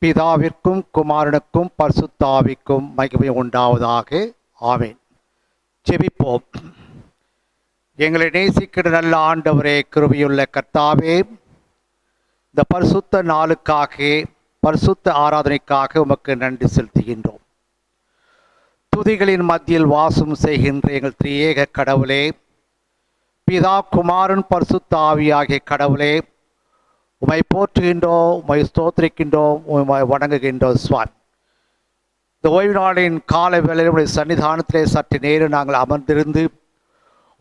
பிதாவிற்கும் குமாரனுக்கும் பரிசுத்த ஆவிக்கும் மகிமை உண்டாவதாக. ஆமென். ஜெபிப்போம். எங்களை நேசிக்கிற நல்ல ஆண்டவரே, கிருபையுள்ள கர்த்தாவே, இந்த பரிசுத்த நாளுக்காக, பரிசுத்த ஆராதனைக்காக உமக்கு நன்றி செலுத்துகின்றோம். துதிகளின் மத்தியில் வாசம் செய்கின்ற எங்கள் திரியேக கடவுளே, பிதா குமாரன் பரிசுத்த ஆவியாகிய கடவுளே, உமை போற்றுகின்றோம், உமை ஸ்தோத்திரிக்கின்றோம், உமை வணங்குகின்றோம். சுவாமி, இந்த ஓய்வு நாளின் கால வேளையில் உடைய சன்னிதானத்திலே சற்று நேரம் நாங்கள் அமர்ந்திருந்து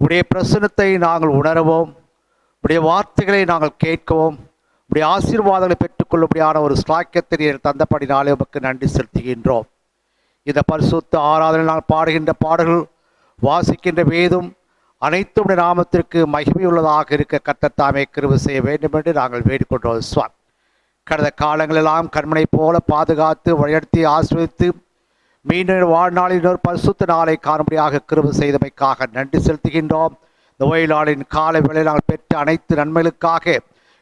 உடைய பிரசன்னத்தை நாங்கள் உணரவும், உடைய வார்த்தைகளை நாங்கள் கேட்கவும், உடைய ஆசீர்வாதங்களை பெற்றுக்கொள்ளும்படியான ஒரு ஸ்லாக்கியத்தை தந்தபடினாலே உமக்கு நன்றி செலுத்துகின்றோம். இந்த பரிசுத்த ஆராதனை நாங்கள் பாடுகின்ற பாடல்கள், வாசிக்கின்ற வேதம் அனைத்தும் நாமத்திற்கு மகிமையுள்ளதாக இருக்க கர்த்தர் தாமே கிருபை செய்ய வேண்டும் என்று நாங்கள் வேண்டிக்கொண்டோம். சுவாமி, கடந்த காலங்களெல்லாம் கண்மனை போல பாதுகாத்து வழிநடத்தி ஆசீர்வதித்து மீண்டும் வாழ்நாளில் இன்னொரு பரிசுத்த நாளை காணும்படியாக கிருபை செய்தமைக்காக நன்றி செலுத்துகின்றோம். இந்த ஓய்வு நாளின் கால வேளையில் நாங்கள் பெற்ற அனைத்து நன்மைகளுக்காக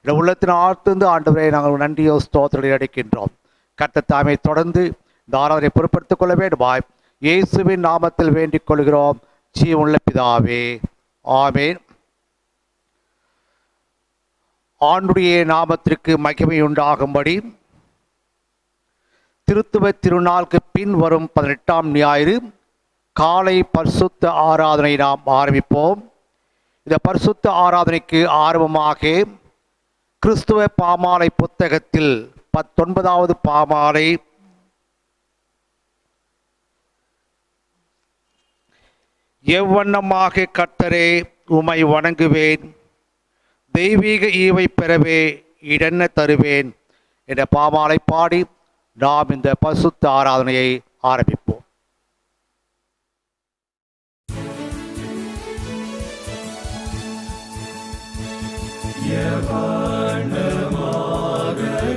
இந்த உள்ளத்தின் ஆழ்ந்து ஆண்டவரை நாங்கள் நன்றியோ ஸ்தோத்திரங்களை அடைக்கின்றோம். கர்த்தர் தாமே தொடர்ந்து இந்த ஆராதனை பொறுப்படுத்திக் கொள்ள வேண்டுமாய் இயேசுவின் நாமத்தில் வேண்டிக் கொள்கிறோம், ஜீவனுள்ள பிதாவே. ஆமென். ஆண்டுடைய நாமத்திற்கு மகிமை உண்டாகும்படி திருத்துவ திருநாளுக்கு பின் வரும் 18ஆம் ஞாயிறு காலை பரிசுத்த ஆராதனை நாம் ஆரம்பிப்போம். இந்த பரிசுத்த ஆராதனைக்கு ஆரம்பமாக கிறிஸ்துவ பாமாலை புத்தகத்தில் 19வது பாமாலை எவ்வண்ணமாக கர்த்தரே உமை வணங்குவேன், தெய்வீக ஈவை பெறவே இடென்ன தருவேன் என்ற பாமாலை பாடி நாம் இந்த பரிசுத்த ஆராதனையை ஆரம்பிப்போம்.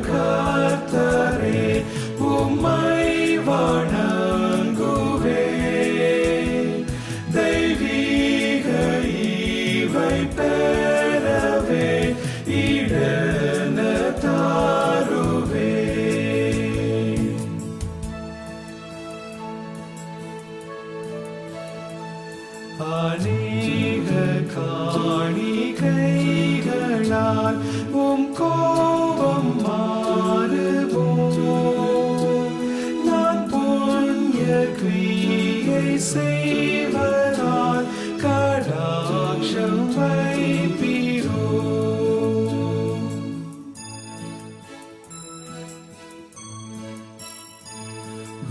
கர்த்தரே உம்மை வணங்குவேன், தெய்வீக ஈவை பெறவே இடென்ன தருவேன். அநேக காணிக்கைகளால் உம் கோபம் மாறுவோம், நான் புண்ணிய கிரியை செய்வதால் கடாட்சம் வைப்பீரோ.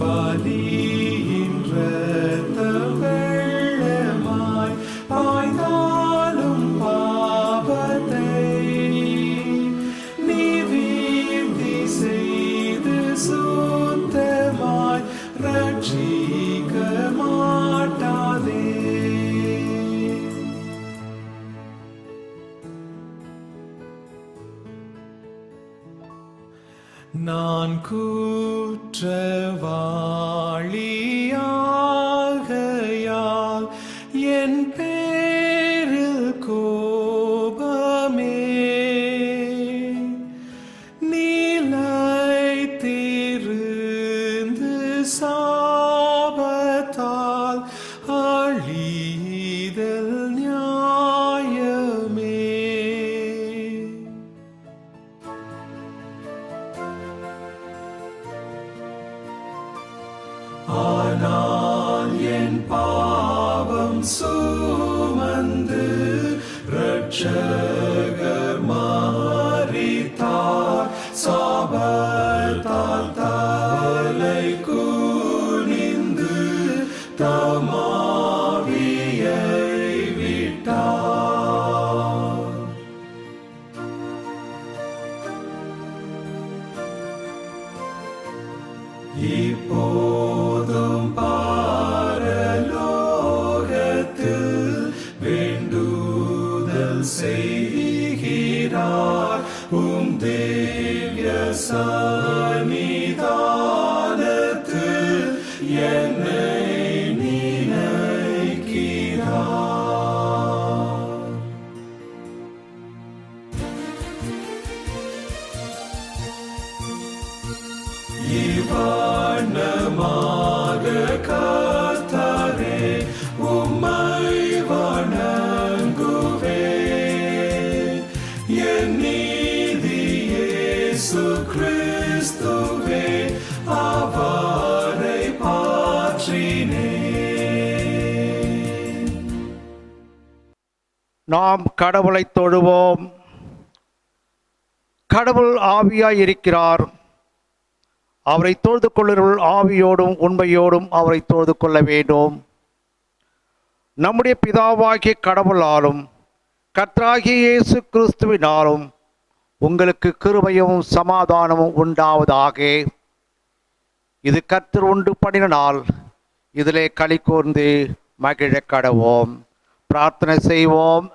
பலியின் இரத்தம் வெள்ளமாய் பாய்ந்தாலும் பாவத்தை நீர் வீழ்த்தி செய்து சுத்தமாய் ரட்சிக்க மாட்டாதே. நான் குற்றவாளியாகையால் என் பேரில் கோபமே நிலைத்திருந்து சாபத்தால் அழிதல் நியாயமே. ஆனால் என் பாவம் சுமந்து இரட்சகர் மரித்தார், சாபத்தால் தலை குனிந்து தமாவியை விட்டார். இப்போதும் பரலோகத்தில் வேண்டுதல் செய்கிறார், உம் திவ்ய சந்நிதானத்தில் என்னை நினைக்கிறார். நாம் கடவுளை தொழுவோம். கடவுள் ஆவியாய் இருக்கிறார். அவரை தொழுது கொள்ளுகிறவர்கள் ஆவியோடும் உண்மையோடும் அவரை தொழுது கொள்ள வேண்டும். நம்முடைய பிதாவாகிய கடவுளாலும் கர்த்தராகிய இயேசு கிறிஸ்துவினாலும் உங்களுக்கு கிருபையும் சமாதானமும் உண்டாவதாக. இது கர்த்தர் உண்டு பண்ணின நாள், இதிலே களி கூர்ந்து மகிழ கடவோம். பிரார்த்தனை செய்வோம்.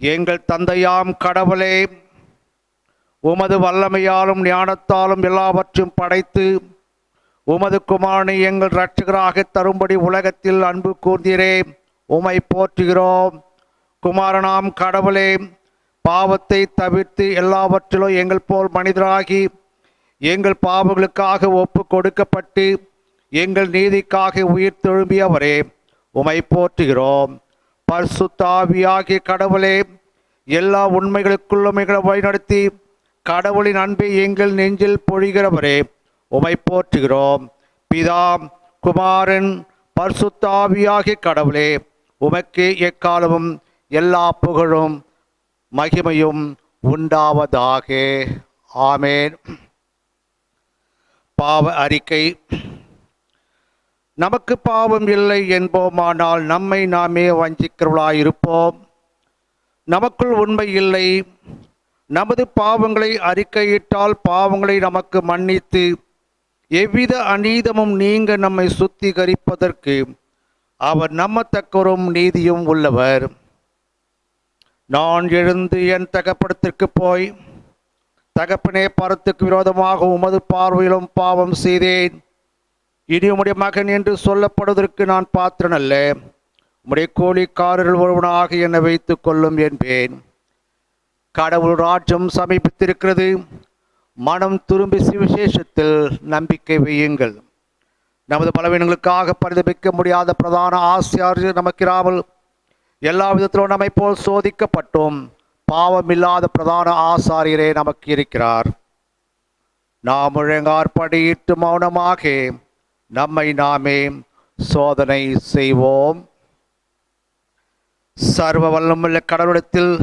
எங்கள் தந்தையாம் கடவுளே, உமது வல்லமையாலும் ஞானத்தாலும் எல்லாவற்றையும் படைத்து உமது குமாரனை எங்கள் இரட்சகராக தரும்படி உலகத்தில் அன்பு கூர்ந்தீரே, உமை போற்றுகிறோம். குமாரனாம் கடவுளே, பாவத்தை தவிர்த்து எல்லாவற்றிலும் எங்கள் போல் மனிதராகி எங்கள் பாவங்களுக்காக ஒப்பு கொடுக்கப்பட்டு எங்கள் நீதிக்காக உயிர் தெழும்பியவரே, உமை போற்றுகிறோம். பரிசுத்த ஆவியாகிய கடவுளே, எல்லா உண்மைகளுக்குள்ளும் எங்களை வழிநடத்தி கடவுளின் அன்பை எங்கள் நெஞ்சில் பொழிகிறவரே, உமை போற்றுகிறோம். பிதா, குமாரன், பரிசுத்த ஆவியாகிய கடவுளே, உமக்கு எக்காலமும் எல்லா புகழும் மகிமையும் உண்டாவதாக. ஆமேன். பாவ அறிக்கை. நமக்கு பாவம் இல்லை என்போமானால் நம்மை நாமே வஞ்சிக்கிறவர்களாயிருப்போம். நமக்குள் உண்மை இல்லை. நமது பாவங்களை அறிக்கையிட்டால் பாவங்களை நமக்கு மன்னித்து எவ்வித அநீதமும் நீங்க நம்மை சுத்திகரிப்பதற்கு அவர் நம்மத்தக்கரும் நீதியும் உள்ளவர். நான் எழுந்து என் தகப்படத்திற்கு போய், தகப்பனே, பரத்துக்கு விரோதமாக உமது பார்வையிலும் பாவம் செய்தேன். இனி உம்முடைய மகன் என்று சொல்லப்படுவதற்கு நான் பாத்திரன் அல்ல. உம்முடைய கூலிக்காரர்கள் ஒருவனாக என்னை வைத்துக் கொள்ளும் என்பேன். கடவுள் ராஜ்யம் சமீபித்திருக்கிறது. மனம் திரும்பி சுவிசேஷத்தில் நம்பிக்கை வையுங்கள். நமது பலவீனங்களுக்காக பரிதபிக்க முடியாத பிரதான ஆசிரியர் நமக்கிராமல் எல்லா விதத்திலும் நம்மை போல் சோதிக்கப்பட்டோம் பாவமில்லாத பிரதான ஆசாரியரே நமக்கு இருக்கிறார். நாம் முழங்காற்படியிட்டு மௌனமாக நம்மை நாமே சோதனை செய்வோம். சர்வ வல்லமுள்ள கடவுளிடத்தில்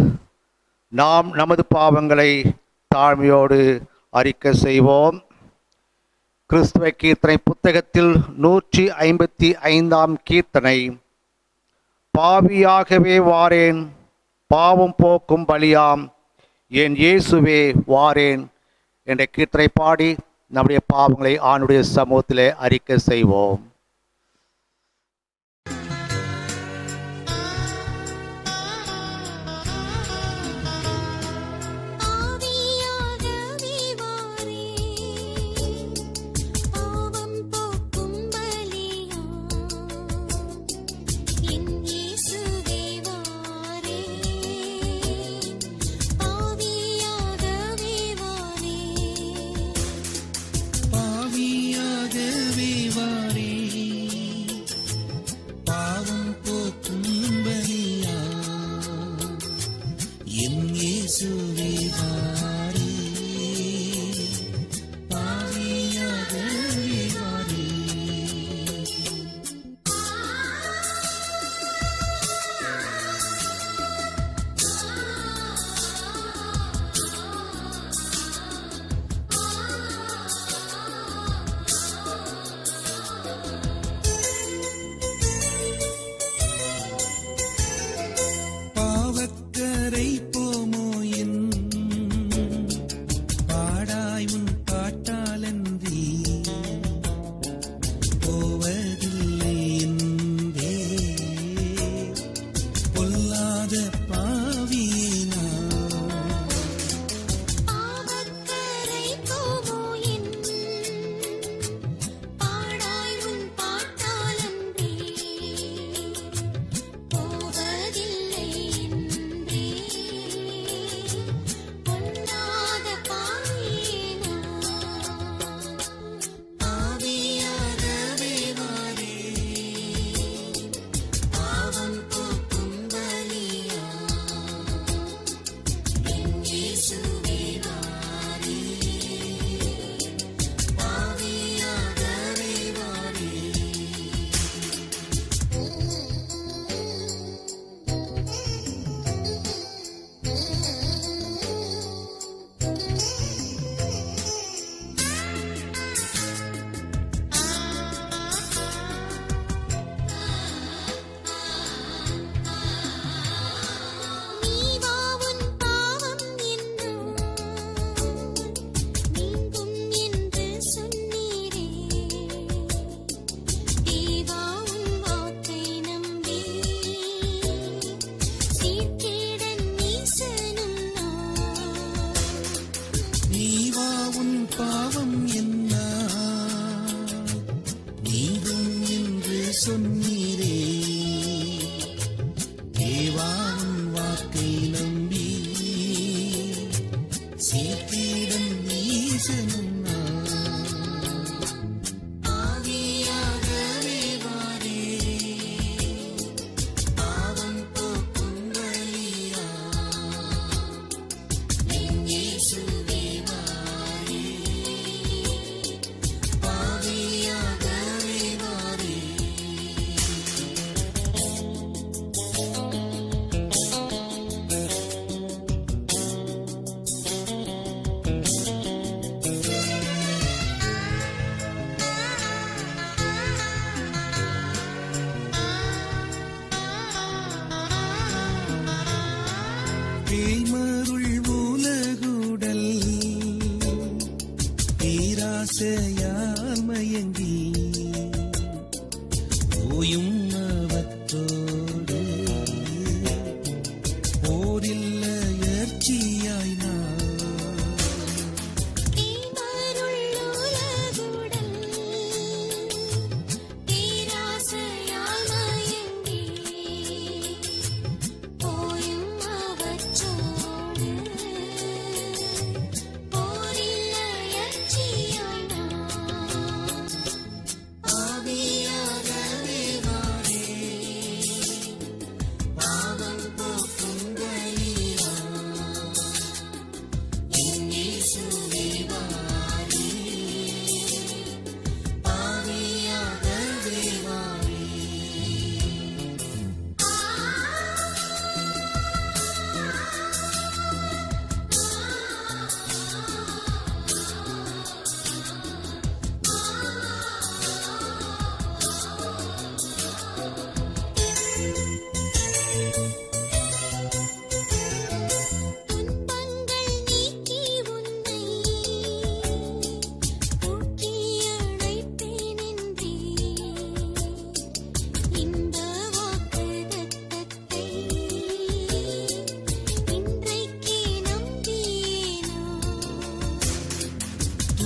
நாம் நமது பாவங்களை தாழ்மையோடு அறிக்கை செய்வோம். கிறிஸ்துவ கீர்த்தனை புத்தகத்தில் 155ஆம் கீர்த்தனை. பாவியாகவே வாரேன், பாவம் போக்கும் பலியாம் என் இயேசுவே வாரேன் என்ற கீர்த்தனை பாடி நம்முடைய பாவங்களை ஆண்டுடைய சமூகத்திலே அறிக்கை செய்வோம். பேய்மருள் உலகுடல் பேராசையால் மயங்கி ஓயும் அவத்தோடு போரில்லையர்ச்சியாய் நான்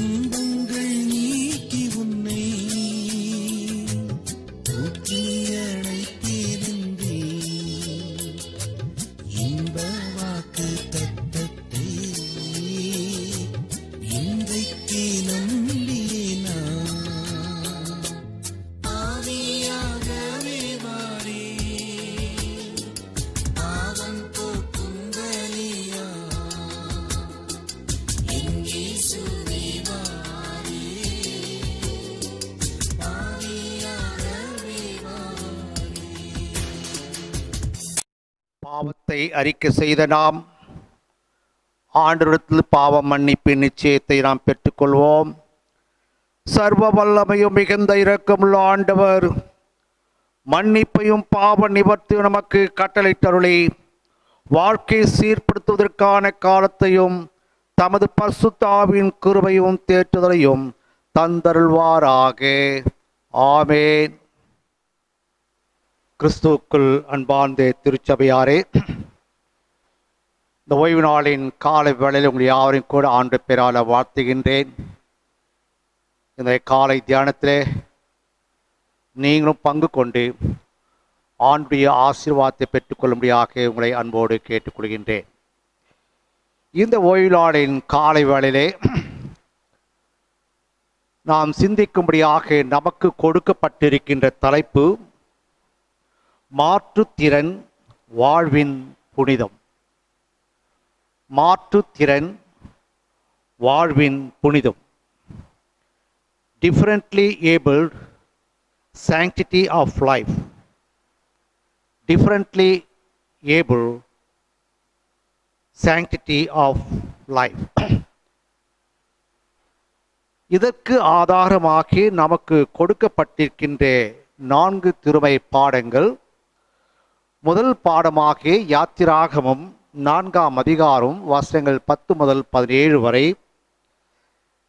துன்பங்கள் நீக்கி உன்னை தூக்கி அழைத்தேனென்றே இன்ப வாக்கு தத்தத்தை இன்றைக்கே நம்பினேனா ஆவியாகவே வாரே பாவம் போக்கும் பலியா என் இயேசுவே வாரே ஆவியாகவே வாரே. பாவத்தை அறிக்கை செய்த நாம் ஆண்டவரிடத்தில் பாவ மன்னிப்பின் நிச்சயத்தை நாம் பெற்றுக்கொள்வோம். சர்வ வல்லமையும் மிகுந்த இரக்கமுள்ள ஆண்டவர் மன்னிப்பையும் பாவ நிவர்த்தியும் நமக்கு கட்டளையிட்டருளி வாழ்க்கை சீர்படுத்துவதற்கான காலத்தையும் தமது பரிசுத்த ஆவியின் கிருபையும் தேற்றுதலையும் தந்தருள்வாராக. ஆமேன். கிறிஸ்துவுக்குள் அன்பார்ந்த திருச்சபையாரே, இந்த ஓய்வு நாளின் காலை வேளையில் உங்கள் யாவரையும் கூட ஆண்டு பெறால வாழ்த்துகின்றேன். இந்த காலை தியானத்திலே நீங்களும் பங்கு கொண்டு ஆண்டுடைய ஆசீர்வாதத்தை பெற்றுக்கொள்ளும்படியாக உங்களை அன்போடு கேட்டுக்கொள்கின்றேன். இந்த ஓய்வு நாளின் காலை வேளையிலே நாம் சிந்திக்கும்படியாக நமக்கு கொடுக்கப்பட்டிருக்கின்ற தலைப்பு மாற்றுத்திறன் வாழ்வின் புனிதம். மாற்றுத்திறன் வாழ்வின் புனிதம். Differently abled, sanctity of life. Differently able, sanctity of life. இதற்கு ஆதாரமாக நமக்கு கொடுக்கப்பட்டிருக்கின்ற 4 திருமை பாடங்கள். முதல் பாடமாக யாத்திராகமம் 4ஆம் அதிகாரம் வசனங்கள் 10 முதல் 17 வரை.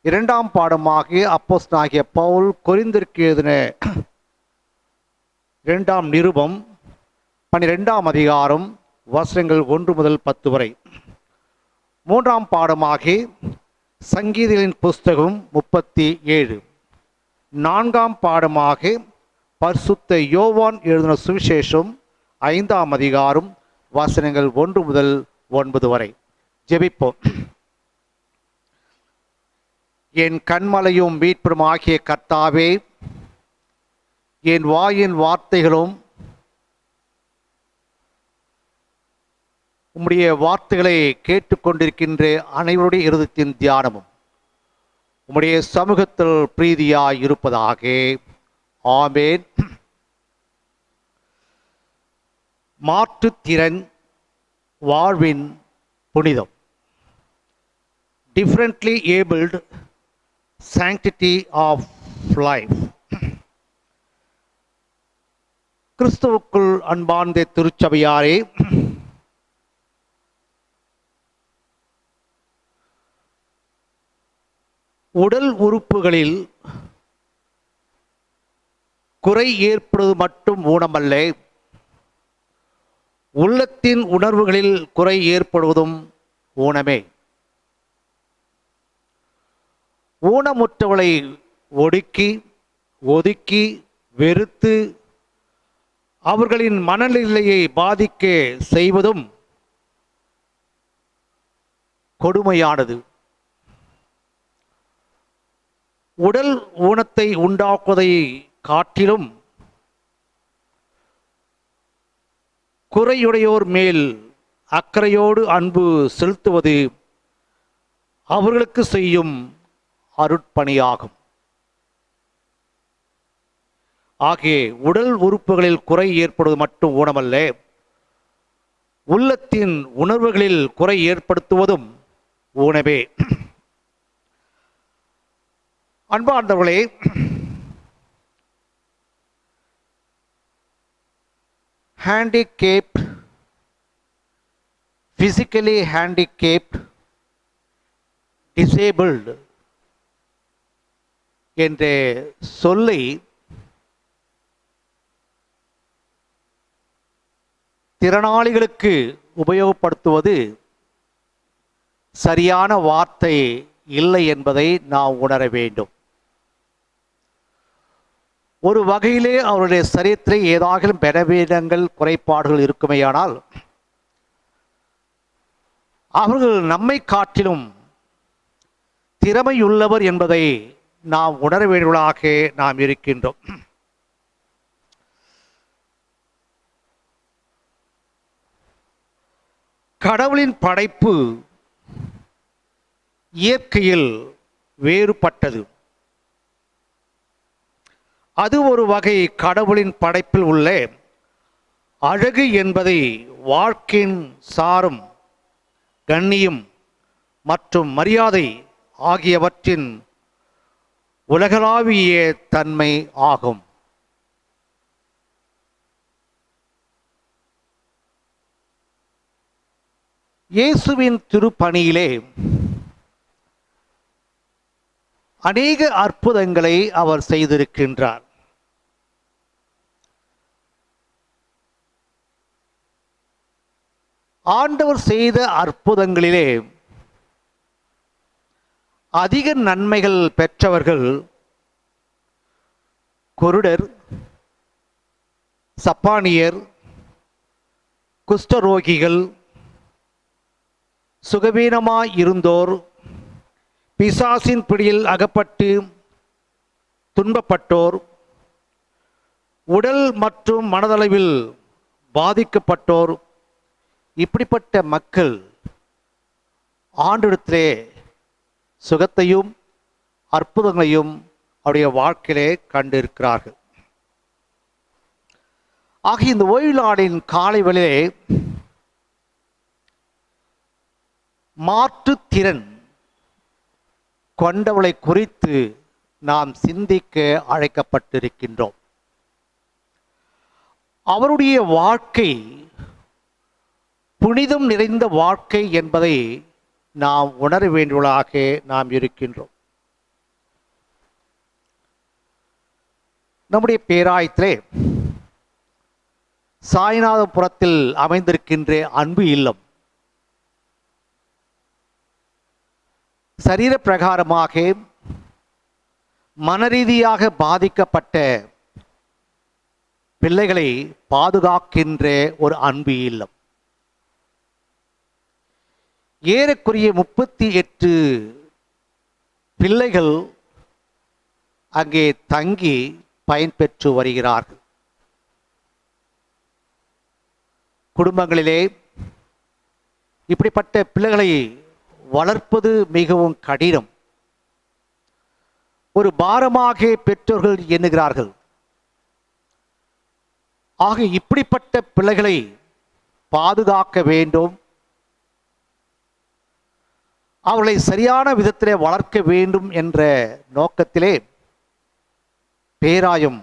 இரண்டாம் பாடமாக அப்போஸ்தலனாகிய பவுல் கொரிந்தியருக்கு எழுதின 2ஆம் நிருபம் 12ஆம் அதிகாரம் வசனங்கள் 1 முதல் 10 வரை. மூன்றாம் பாடமாக சங்கீதங்களின் புஸ்தகம் 37. நான்காம் பாடமாக பரிசுத்த யோவான் எழுதின சுவிசேஷம் 5ஆம் அதிகாரம் வசனங்கள் 1 முதல் 9 வரை. ஜெபிப்போம். என் கண்மலையும் மீட்பரும் ஆகிய கர்த்தாவே, என் வாயின் வார்த்தைகளும் உம்முடைய வார்த்தைகளை கேட்டுக்கொண்டிருக்கின்ற அனைவருடைய இருதயத்தின் தியானமும் உம்முடைய சமூகத்தில் பிரீதியாய் இருப்பதாக. ஆமேன். மாற்றுத்திறன் வாழ்வின் புனிதம். Differently abled, sanctity of life. கிறிஸ்துவுக்குள் அன்பார்ந்த திருச்சபையாரே, உடல் உறுப்புகளில் குறை ஏற்படுவது மட்டும் ஊனமல்ல, உள்ளத்தின் உணர்வுகளில் குறை ஏற்படுவதும் ஊனமே. ஊனமுற்றவளை ஒதுக்கி வெறுத்து அவர்களின் மனநிலையை பாதிக்க செய்வதும் கொடுமையானது. உடல் ஊனத்தை உண்டாக்குவதை காட்டிலும் குறையுடையோர் மேல் அக்கறையோடு அன்பு செலுத்துவது அவர்களுக்கு செய்யும் அருட்பணியாகும். ஆகிய உடல் உறுப்புகளில் குறை ஏற்படுவது மட்டும் ஊனமல்ல, உள்ளத்தின் உணர்வுகளில் குறை ஏற்படுத்துவதும் ஊனமே. அன்பார்ந்தவர்களே, handicapped, physically handicapped, disabled என்ற சொல்லை திறனாளிகளுக்கு உபயோகப்படுத்துவது சரியான வார்த்தை இல்லை என்பதை நாம் உணர வேண்டும். ஒரு வகையிலே அவருடைய சரீரத்தில் ஏதாகிலும் பலவீனங்கள் குறைபாடுகள் இருக்குமேயானால் அவர்கள் நம்மை காட்டிலும் திறமையுள்ளவர் என்பதை நாம் உணர வேண்டியவர்களாக நாம் இருக்கின்றோம். கடவுளின் படைப்பு இயற்கையில் வேறுபட்டது. அது ஒரு வகை கடவுளின் படைப்பில் உள்ள அழகு என்பதை வாழ்க்கையின் சாரம், கண்ணியம் மற்றும் மரியாதை ஆகியவற்றின் உலகளாவிய தன்மை ஆகும். இயேசுவின் திருப்பணியிலே அநேக அற்புதங்களை அவர் செய்திருக்கின்றார். ஆண்டவர் செய்த அற்புதங்களிலே அதிக நன்மைகள் பெற்றவர்கள் குருடர், சப்பானியர், குஷ்டரோகிகள், சுகவீனமாய் இருந்தோர், பிசாசின் பிடியில் அகப்பட்டு துன்பப்பட்டோர், உடல் மற்றும் மனதளவில் பாதிக்கப்பட்டோர், இப்படிப்பட்ட மக்கள் ஆண்டவரிடத்திலே சுகத்தையும் அற்புதங்களையும் அவருடைய வாழ்க்கையிலே கண்டிருக்கிறார்கள். ஆகிய இந்த ஓய்வு நாளின் காலை வேளையிலே மாற்றுத்திறன் கொண்டவளை குறித்து நாம் சிந்திக்க அழைக்கப்பட்டிருக்கின்றோம். அவருடைய வாழ்க்கை புனிதம் நிறைந்த வாழ்க்கை என்பதை நாம் உணர வேண்டியவர்களாக நாம் இருக்கின்றோம். நம்முடைய பேராயத்திலே சாய்நாதபுரத்தில் அமைந்திருக்கின்ற அன்பு இல்லம் சரீர பிரகாரமாக மனரீதியாக பாதிக்கப்பட்ட பிள்ளைகளை பாதுகாக்கின்ற ஒரு அன்பு இல்லம். ஏறக்குறைய 38 பிள்ளைகள் அங்கே தங்கி பயன்பெற்று வருகிறார்கள். குடும்பங்களிலே இப்படிப்பட்ட பிள்ளைகளை வளர்ப்பது மிகவும் கடினம். ஒரு பாரமாக பெற்றோர்கள் எண்ணுகிறார்கள். ஆக இப்படிப்பட்ட பிள்ளைகளை பாதுகாக்க வேண்டும், அவர்களை சரியான விதத்திலே வளர்க்க வேண்டும் என்ற நோக்கத்திலே பேராயம்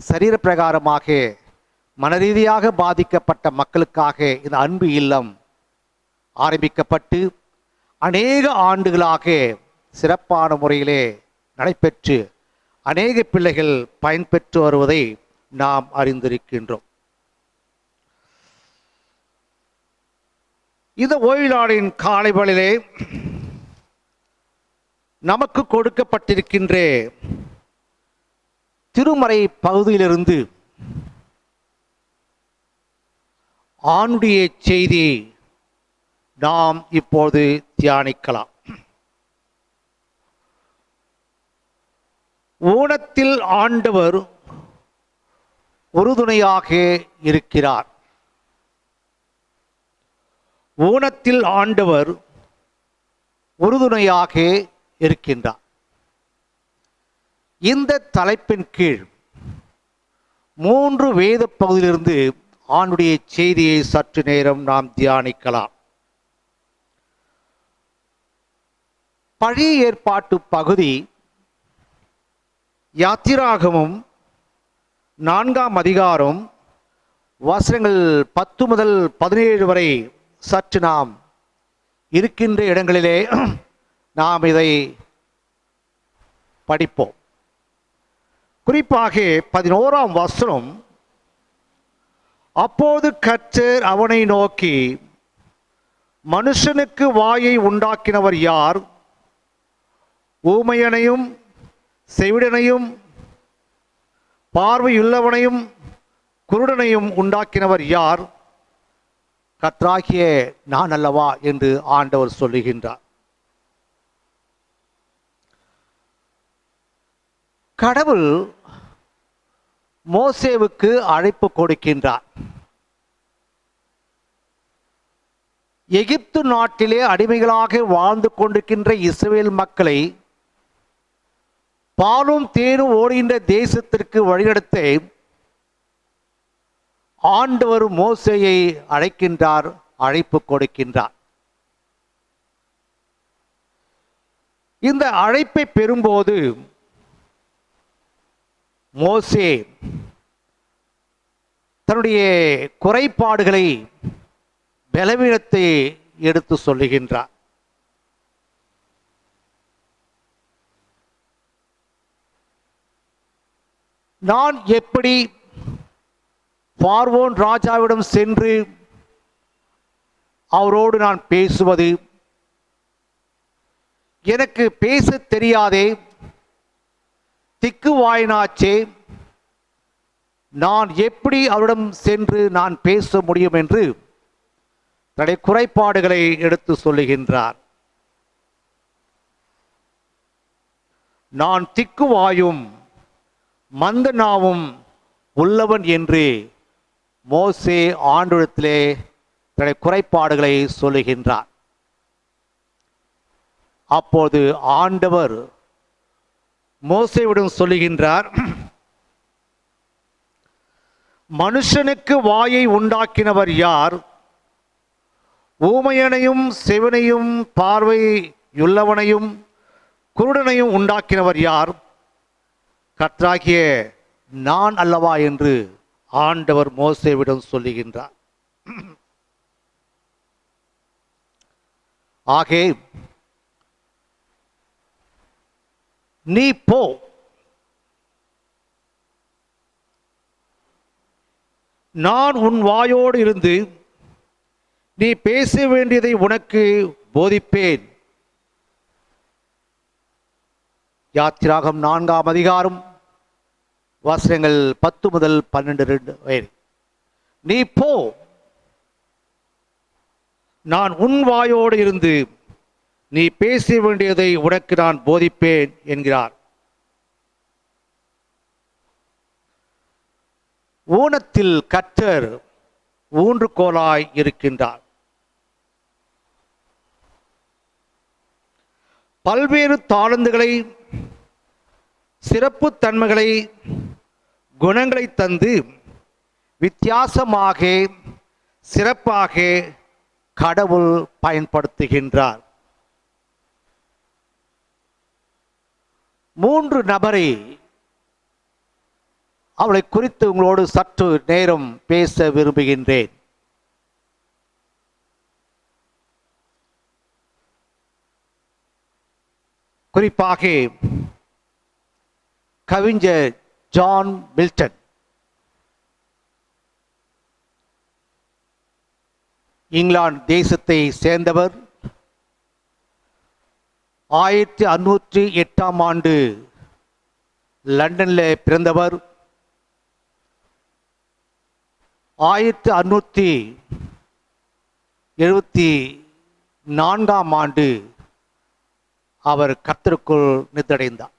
சரீர பிரகாரமாக மனரீதியாக பாதிக்கப்பட்ட மக்களுக்காக இந்த அன்பு இல்லம் ஆரம்பிக்கப்பட்டு அநேக ஆண்டுகளாக சிறப்பான முறையிலே நடைபெற்று அநேக பிள்ளைகள் பயன்பெற்று வருவதை நாம் அறிந்திருக்கின்றோம். இந்த ஓய்வு நாளின் காலை வேளையிலே நமக்கு கொடுக்கப்பட்டிருக்கின்ற திருமறை பகுதியிலிருந்து ஆண்டுடைய செய்தியை நாம் இப்போது தியானிக்கலாம். ஊனத்தில் ஆண்டவர் உறுதுணையாக இருக்கிறார். ஊனத்தில் ஆண்டவர் உறுதுணையாக இருக்கின்றார். இந்த தலைப்பின் கீழ் 3 வேத பகுதியிலிருந்து ஆண்டுடைய செய்தியை சற்று நேரம் நாம் தியானிக்கலாம். பழைய ஏற்பாட்டு பகுதி யாத்திராகமும் 4ஆம் அதிகாரம் வசனங்கள் 10 முதல் 17 வரை சற்று நாம் இருக்கின்ற இடங்களிலே நாம் இதை படிப்போம். குறிப்பாக 11ஆம் வசனம், அப்போது கர்த்தர் அவனை நோக்கி, மனுஷனுக்கு வாயை உண்டாக்கினவர் யார்? ஊமையனையும் செவிடனையும் பார்வையுள்ளவனையும் குருடனையும் உண்டாக்கினவர் யார்? கர்த்தராகிய நான் அல்லவா என்று ஆண்டவர் சொல்லுகின்றார். கடவுள் மோசேவுக்கு அழைப்பு கொடுக்கின்றார். எகிப்து நாட்டிலே அடிமைகளாக வாழ்ந்து கொண்டிருக்கின்ற இஸ்ரவேல் மக்களை பாலும் தேனும் ஓடுகின்ற தேசத்திற்கு வழிநடத்த ஆண்டவர் மோசேயை அழைக்கின்றார், அழைப்பு கொடுக்கின்றார். இந்த அழைப்பை பெறும்போது மோசே தன்னுடைய குறைபாடுகளை, பலவீனத்தை எடுத்து சொல்லுகின்றார். நான் எப்படி பார்வோன் ராஜாவிடம் சென்று அவரோடு நான் பேசுவது? எனக்கு பேச தெரியாதே, திக்கு வாயினாச்சே, நான் எப்படி அவரிடம் சென்று நான் பேச முடியும் என்று தன்னுடைய குறைபாடுகளை எடுத்து சொல்லுகின்றார். நான் திக்குவாயும் மந்த நாவும் உள்ளவன் என்று மோசே ஆண்டவரிடத்திலே தன்னுடைய குறைபாடுகளை சொல்லுகின்றார். அப்போது ஆண்டவர் மோசேவிடம் சொல்லுகின்றார், மனுஷனுக்கு வாயை உண்டாக்கினவர் யார்? ஊமையனையும் செவினையும் பார்வையுள்ளவனையும் குருடனையும் உண்டாக்கினவர் யார்? கர்த்தராகிய நான் அல்லவா என்று ஆண்டவர் மோசேவிடம் சொல்லுகின்றார். ஆகே நீ போ, நான் உன் வாயோடு இருந்து நீ பேச வேண்டியதை உனக்கு போதிப்பேன். யாத்திராகம் 4ஆம் அதிகாரம் வசனங்கள் 10 முதல் 12 வரை. நீ போ, நான் உன் வாயோடு இருந்து நீ பேச வேண்டியதை உனக்கு நான் போதிப்பேன் என்கிறார். ஊனத்தில் கர்த்தர் ஊன்றுகோலாய் இருக்கின்றார். பல்வேறு தாளந்துகளை, சிறப்பு தன்மைகளை, குணங்களை தந்து வித்தியாசமாக, சிறப்பாக கடவுள் பயன்படுத்துகின்றார். 3 நபரை அவளை குறித்து உங்களோடு சற்று நேரம் பேச விரும்புகின்றேன். குறிப்பாக கவிஞர் ஜான் மில்டன் இங்கிலாந்து தேசத்தை சேர்ந்தவர். 1608ஆம் ஆண்டு லண்டனில் பிறந்தவர். 1674ஆம் ஆண்டு அவர் கர்த்தருக்குள் நித்திரைந்தார்.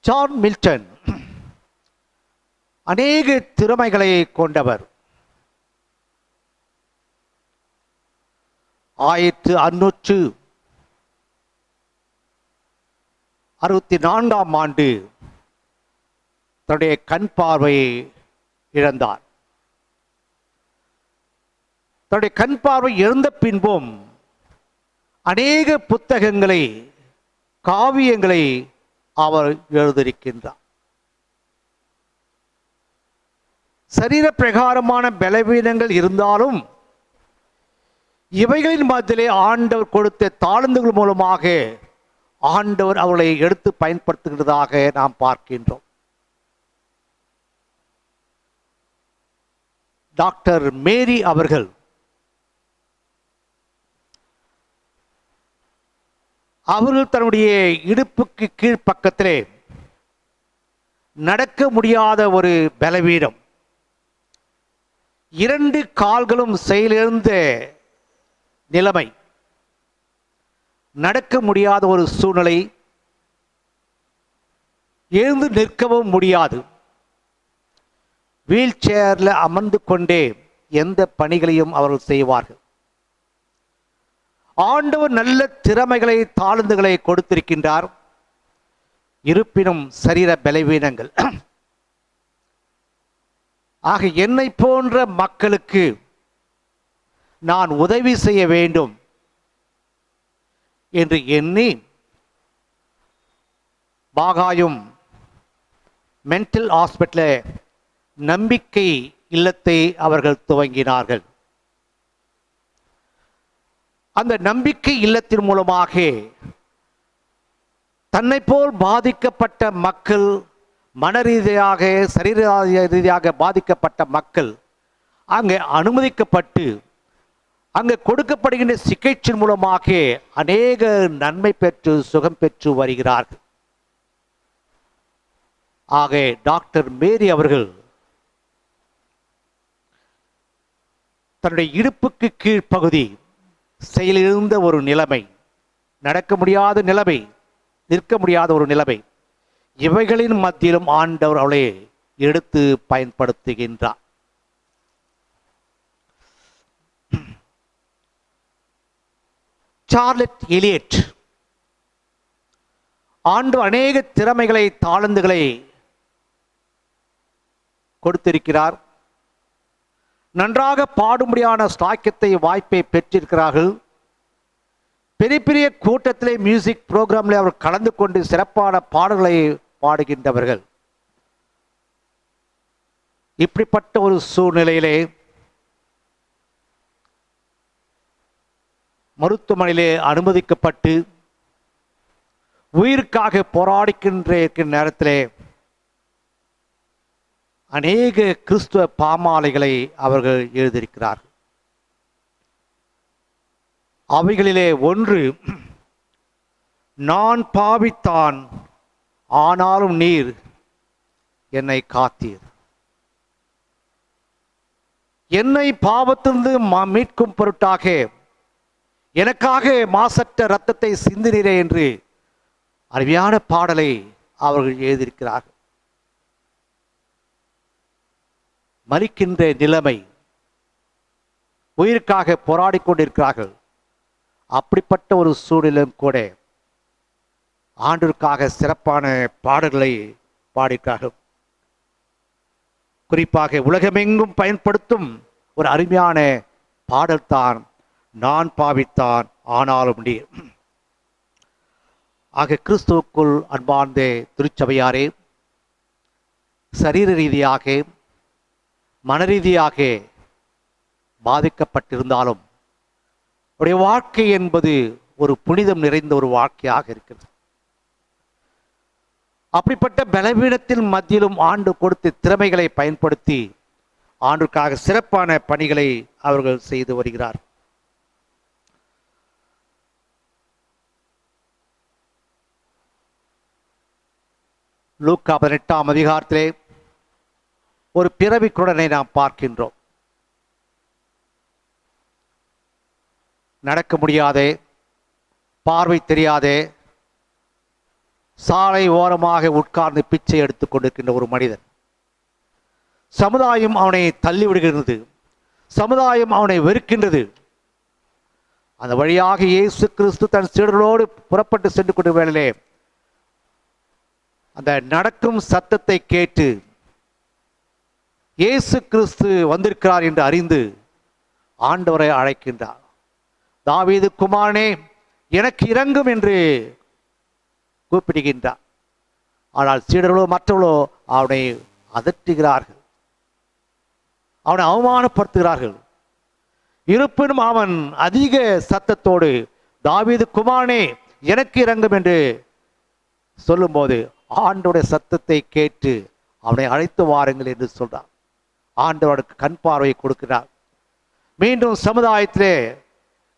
ஜான் மில்டன் அநேக திறமைகளை கொண்டவர். 1664ஆம் ஆண்டு தன்னுடைய கண் பார்வையை இழந்தார். தன்னுடைய கண் பார்வை இழந்த பின்பும் அநேக புத்தகங்களை, காவியங்களை அவர் எழுதியிருக்கின்றார். சரீர பிரகாரமான பலவீனங்கள் இருந்தாலும் இவைகளின் மத்தியிலே ஆண்டவர் கொடுத்த தாளந்துகள் மூலமாக ஆண்டவர் அவர்களை எடுத்து பயன்படுத்துகிறதாக நாம் பார்க்கின்றோம். டாக்டர் மேரி அவர்கள் தன்னுடைய இடுப்புக்கு கீழ்ப்பக்கத்திலே நடக்க முடியாத ஒரு பலவீனம், 2 கால்களும் செயலிழந்த நிலைமை, நடக்க முடியாத ஒரு சூழ்நிலை, எழுந்து நிற்கவும் முடியாது, வீல் சேரில் அமர்ந்து கொண்டே எந்த பணிகளையும் அவர்கள் செய்வார்கள். ஆண்டவர் நல்ல திறமைகளை, தாளந்துகளை கொடுத்திருக்கின்றார். இருப்பினும் சரீர பலவீனங்கள். ஆக என்னை போன்ற மக்களுக்கு நான் உதவி செய்ய வேண்டும் என்று எண்ணி பாகாயும் மென்டல் ஹாஸ்பிட்டல் நம்பிக்கை இல்லத்தை அவர்கள் துவங்கினார்கள். அந்த நம்பிக்கை இல்லத்தின் மூலமாக தன்னை போல் பாதிக்கப்பட்ட மக்கள், மனரீதியாக, சரீர ரீதியாக பாதிக்கப்பட்ட மக்கள் அங்கே அனுமதிக்கப்பட்டு அங்கே கொடுக்கப்படுகின்ற சிகிச்சை மூலமாக அநேக நன்மை பெற்று சுகம் பெற்று வருகிறார்கள். ஆக டாக்டர் மேரி அவர்கள் தன்னுடைய இடுப்புக்கு கீழ்ப்பகுதி செயலிழந்த ஒரு நிலைமை, நடக்க முடியாத நிலைமை, நிற்க முடியாத ஒரு நிலைமை, இவைகளின் மத்தியிலும் ஆண்டவர் அவளை எடுத்து பயன்படுத்துகின்றார். சார்லட் எலியட் ஆண்டவர் அநேக திறமைகளை, தாளந்துகளை கொடுத்திருக்கிறார். நன்றாக பாடும்படியான ஸ்லாக்கியத்தை, வாய்ப்பை பெற்றிருக்கிறார்கள். பெரிய பெரிய கூட்டத்திலே, மியூசிக் புரோகிராமில் அவர் கலந்து கொண்டு சிறப்பான பாடல்களை பாடுகின்றவர்கள். இப்படிப்பட்ட ஒரு சூழ்நிலையிலே மருத்துவமனையிலே அனுமதிக்கப்பட்டு உயிருக்காக போராடிக்கின்ற நேரத்திலே அநேக கிறிஸ்துவ பாமாலைகளை அவர்கள் எழுதியிருக்கிறார்கள். அவைகளிலே ஒன்று, நான் பாவித்தான் ஆனாலும் நீர் என்னை காத்தீர். என்னை பாவத்திலிருந்து மீட்கும் பொருட்டாக எனக்காக மாசற்ற இரத்தத்தை சிந்தினீரே என்று அருமையான பாடலை அவர்கள் எழுதியிருக்கிறார்கள். மறிக்கின்ற நிலைமை, உயிருக்காக போராடி கொண்டிருக்கிறார்கள். அப்படிப்பட்ட ஒரு சூழலும் கூட ஆண்டவருக்காக சிறப்பான பாடல்களை பாடியிருக்கிறார்கள். குறிப்பாக உலகமெங்கும் பயன்படுத்தும் ஒரு அருமையான பாடல்தான் நான் பாவித்தான் ஆனாலும் நீர். ஆக கிறிஸ்துவுக்குள் அன்பார்ந்த திருச்சபையாரே, சரீர ரீதியாக, மனரீதியாக பாதிக்கப்பட்டிருந்தாலும் உடைய வாழ்க்கை என்பது ஒரு புனிதம் நிறைந்த ஒரு வாழ்க்கையாக இருக்கிறது. அப்படிப்பட்ட பலவீனத்தின் மத்தியிலும் ஆண்டு கொடுத்த திறமைகளை பயன்படுத்தி ஆண்டுக்காக சிறப்பான பணிகளை அவர்கள் செய்து வருகிறார். லூக்கா 18ஆம் அதிகாரத்திலே ஒரு பிறவி குருடனை நாம் பார்க்கின்றோம். நடக்க முடியாதே, பார்வை தெரியாதே, சாலை ஓரமாக உட்கார்ந்து பிச்சை எடுத்துக் கொண்டிருக்கின்ற ஒரு மனிதன். சமுதாயம் அவனை தள்ளிவிடுகிறது, சமுதாயம் அவனை வெறுக்கின்றது. அந்த வழியாக இயேசு கிறிஸ்து தன் சீடர்களோடு புறப்பட்டு சென்று கொண்ட வேளையிலே அந்த நடக்கும் சத்தத்தை கேட்டு இயேசு கிறிஸ்து வந்திருக்கிறார் என்று அறிந்து ஆண்டவரை அழைக்கின்றார். தாவீது குமாரனே, எனக்கு இரங்கும் என்று கூப்பிடுகின்றார். ஆனால் சீடர்களோ மற்றவர்களோ அவனை அதட்டுகிறார்கள், அவனை அவமானப்படுத்துகிறார்கள். இருப்பினும் அவன் அதிக சத்தத்தோடு தாவீது குமாரனே எனக்கு இரங்கும் என்று சொல்லும்போது ஆண்டவருடைய சத்தத்தை கேட்டு அவனை அழைத்து வாருங்கள் என்று சொல்றார். ஆண்டவருக்கு கண் பார்வையை கொடுக்கிறார். மீண்டும் சமுதாயத்திலே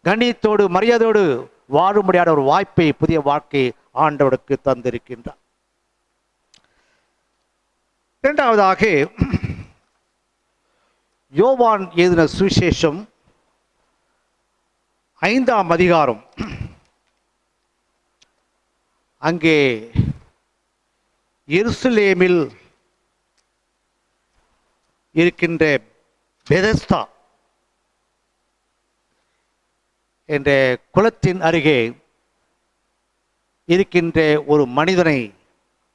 கண்ணியத்தோடு மரியாதையோடு வாழ முடியாத ஒரு வாய்ப்பை, புதிய வாழ்க்கையை ஆண்டவருக்கு தந்திருக்கின்றார். இரண்டாவதாக யோவான் எழுதின சுவிசேஷம் 5ஆம் அதிகாரம். அங்கே எருசலேமில் இருக்கின்ற பெதஸ்தா என்ற குளத்தின் அருகே இருக்கின்ற ஒரு மனிதனை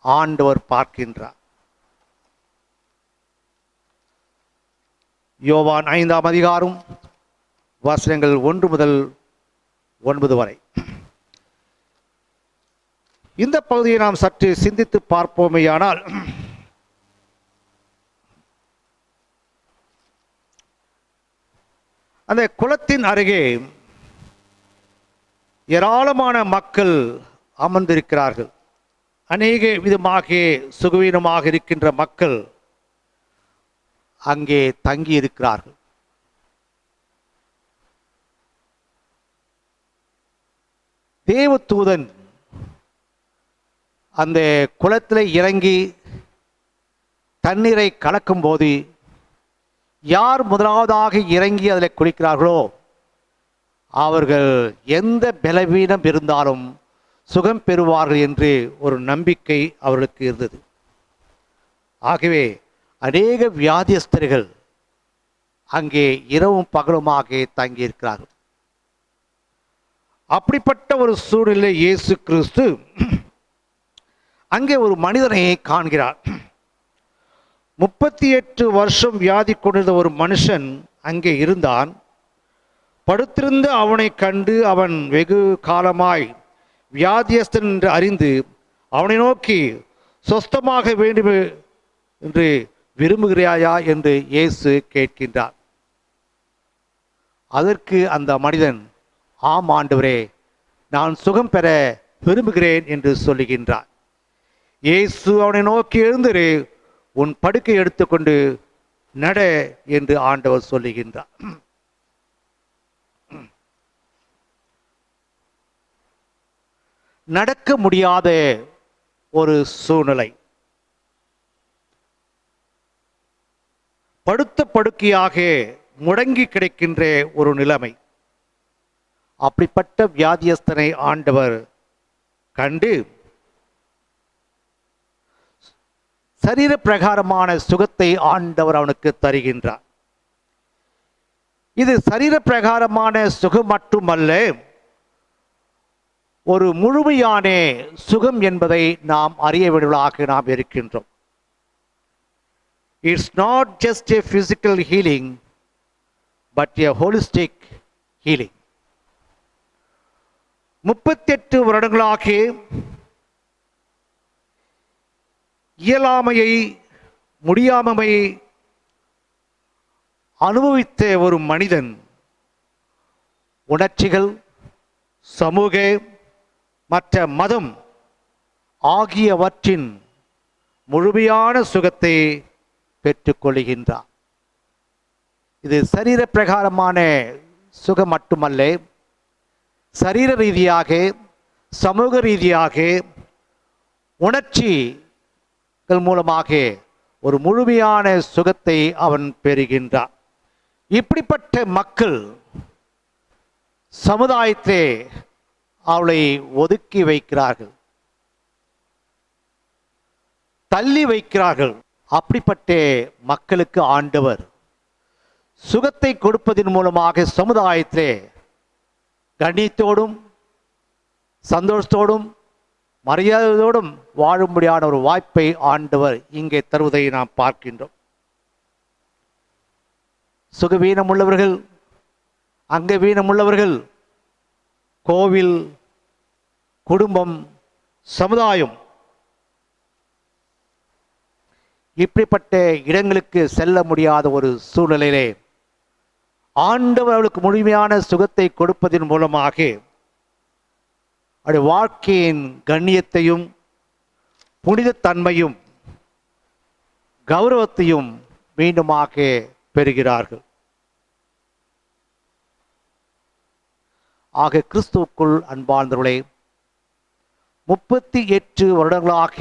ஆண்டவர் பார்க்கின்றார். யோவான் 5ஆம் அதிகாரம் வசனங்கள் 1 முதல் 9 வரை. இந்த பகுதியை நாம் சற்று சிந்தித்து பார்ப்போமேயானால், அந்த குளத்தின் அருகே ஏராளமான மக்கள் அமர்ந்திருக்கிறார்கள். அநேக விதமாக சுகவீனமாக இருக்கின்ற மக்கள் அங்கே தங்கி இருக்கிறார்கள். தேவதூதன் அந்த குளத்தில் இறங்கி தண்ணீரை கலக்கும் போது யார் முதலாவதாக இறங்கி அதில் குளிக்கிறார்களோ அவர்கள் எந்த பலவீனம் இருந்தாலும் சுகம் பெறுவார்கள் என்று ஒரு நம்பிக்கை அவர்களுக்கு இருந்தது. ஆகவே அநேக வியாதியஸ்தர்கள் அங்கே இரவும் பகலுமாக தங்கியிருக்கிறார்கள். அப்படிப்பட்ட ஒரு சூழ்நிலை இயேசு கிறிஸ்து அங்கே ஒரு மனிதனை காண்கிறார். 38 வருஷம் வியாதி கொண்டிருந்த ஒரு மனுஷன் அங்கே இருந்தான். படுத்திருந்த அவனை கண்டு அவன் வெகு காலமாய் வியாதியஸ்தன் என்று அறிந்து அவனை நோக்கி, சொஸ்தமாக வேண்டும் என்று விரும்புகிறாயா என்று இயேசு கேட்கின்றார். அதற்கு அந்த மனிதன், ஆம் ஆண்டவரே, நான் சுகம் பெற விரும்புகிறேன் என்று சொல்லுகின்றார். இயேசு அவனை நோக்கி, எழுந்திரு, உன் படுக்கை எடுத்துக்கொண்டு நட என்று ஆண்டவர் சொல்லுகின்றார். நடக்க முடியாத ஒரு சூழ்நிலை, படுத்த படுக்கையாக முடங்கி கிடக்கின்ற ஒரு நிலைமை. அப்படிப்பட்ட வியாதியஸ்தனை ஆண்டவர் கண்டு சரீர பிரகாரமான சுகத்தை ஆண்டவர் அவனுக்கு தருகின்றார். இது சரீர பிரகாரமான சுகம் மட்டுமல்ல, ஒரு முழுமையான சுகம் என்பதை நாம் அறிய வேண்டுவதாக நாம் இருக்கின்றோம். It's not just a physical healing but a holistic healing. 38 வருடங்களாக இயலாமையை, முடியாமையை அனுபவித்த ஒரு மனிதன் உணர்ச்சிகள், சமூக, மற்ற மதம் ஆகியவற்றின் முழுமையான சுகத்தை பெற்றுக்கொள்கின்றார். இது சரீர பிரகாரமான சுகம் மட்டுமல்ல, சரீர ரீதியாக, சமூக ரீதியாக, உணர்ச்சிகள் மூலமாக ஒரு முழுமையான சுகத்தை அவன் பெறுகின்றான். இப்படிப்பட்ட மக்கள் சமுதாயத்திலே அவளை ஒதுக்கி வைக்கிறார்கள், தள்ளி வைக்கிறார்கள். அப்படிப்பட்ட மக்களுக்கு ஆண்டவர் சுகத்தை கொடுப்பதன் மூலமாக சமுதாயத்திலே கண்ணியத்தோடும் சந்தோஷத்தோடும் மரியாதையோடும் வாழும்படியான ஒரு வாய்ப்பை ஆண்டவர் இங்கே தருவதை நாம் பார்க்கின்றோம். சுகவீனம் உள்ளவர்கள், அங்கவீனம் உள்ளவர்கள், கோவில், குடும்பம், சமுதாயம், இப்படிப்பட்ட இடங்களுக்கு செல்ல முடியாத ஒரு சூழ்நிலையிலே ஆண்டவர் அவளுக்கு முழுமையான சுகத்தை கொடுப்பதன் மூலமாக அவருடைய வாழ்க்கையின் கண்ணியத்தையும் புனிதத்தன்மையும் கௌரவத்தையும் மீண்டுமாக பெறுகிறார்கள். ஆக கிறிஸ்துவுக்குள் அன்பார்ந்தவர்களே, 38 வருடங்களாக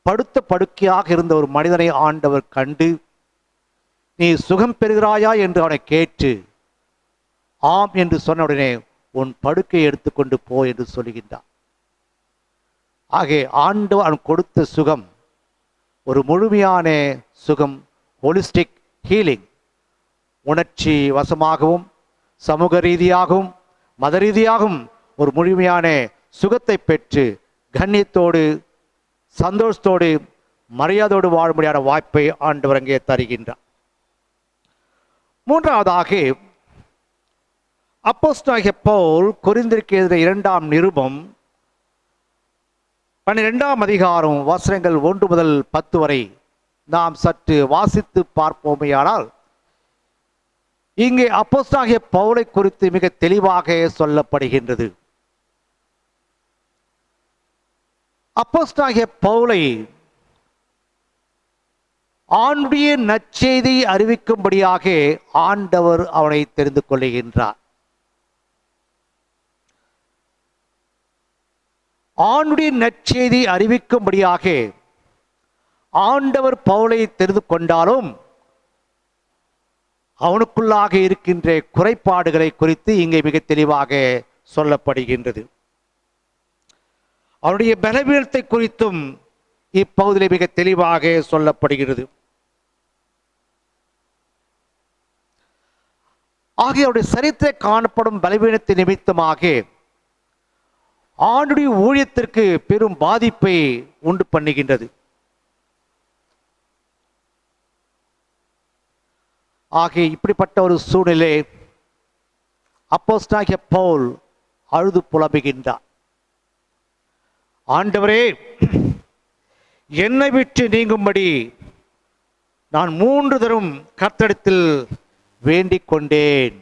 படுத்த படுக்கையாக இருந்த ஒரு மனிதனை ஆண்டவர் கண்டு, நீ சுகம் பெறுகிறாயா என்று அவனை கேட்டு, ஆம் என்று சொன்ன உடனே உன் படுக்கையை எடுத்துக்கொண்டு போ என்று சொல்லுகின்றான். ஆகவே ஆண்டவர் அவன் கொடுத்த சுகம் ஒரு முழுமையான சுகம், ஹோலிஸ்டிக் ஹீலிங். உணர்ச்சி வசமாகவும் சமூக ரீதியாகவும் மத ரீதியாகவும் ஒரு முழுமையான சுகத்தை பெற்று கண்ணியத்தோடு சந்தோஷத்தோடு மரியாதையோடு வாழ முடியாத வாய்ப்பை ஆண்டவர் அங்கே தருகின்றார். மூன்றாவதாக அப்போஸ்தலனாகிய பவுல் கொரிந்தியருக்கு எழுதிய 2ஆம் நிருபம் 12ஆம் அதிகாரம் வசனங்கள் 1 முதல் 10 வரை நாம் சற்று வாசித்து பார்ப்போமேயானால், இங்கே அப்போஸ்தலனாகிய பவுலை குறித்து மிக தெளிவாக சொல்லப்படுகின்றது. அப்போஸ்தலனாகிய பவுலை ஆண்டுடைய நற்செய்தி அறிவிக்கும்படியாக ஆண்டவர் அவனை தெரிந்து கொள்ளுகின்றார். ஆண்டுடைய நற்செய்தி அறிவிக்கும்படியாக ஆண்டவர் பவுலை தெரிந்து கொண்டாலும் அவனுக்குள்ளாக இருக்கின்ற குறைபாடுகளை குறித்து இங்கே மிக தெளிவாக சொல்லப்படுகின்றது. அவனுடைய பலவீனத்தை குறித்தும் இப்பகுதியில் மிக தெளிவாக சொல்லப்படுகிறது. ஆகிய அவருடைய சரித்திர காணப்படும் பலவீனத்தை நிமித்தமாக ஆண்டுடைய ஊழியத்திற்கு பெரும் பாதிப்பை உண்டு பண்ணுகின்றது. ஆகிய இப்படிப்பட்ட ஒரு சூழ்நிலை அப்போஸ்தலனாகிய பவுல் அழுது புலம்புகின்றார். ஆண்டவரே, என்னை விட்டு நீங்கும்படி நான் 3 தரம் கர்த்தரிடத்தில் வேண்டிக் கொண்டேன்.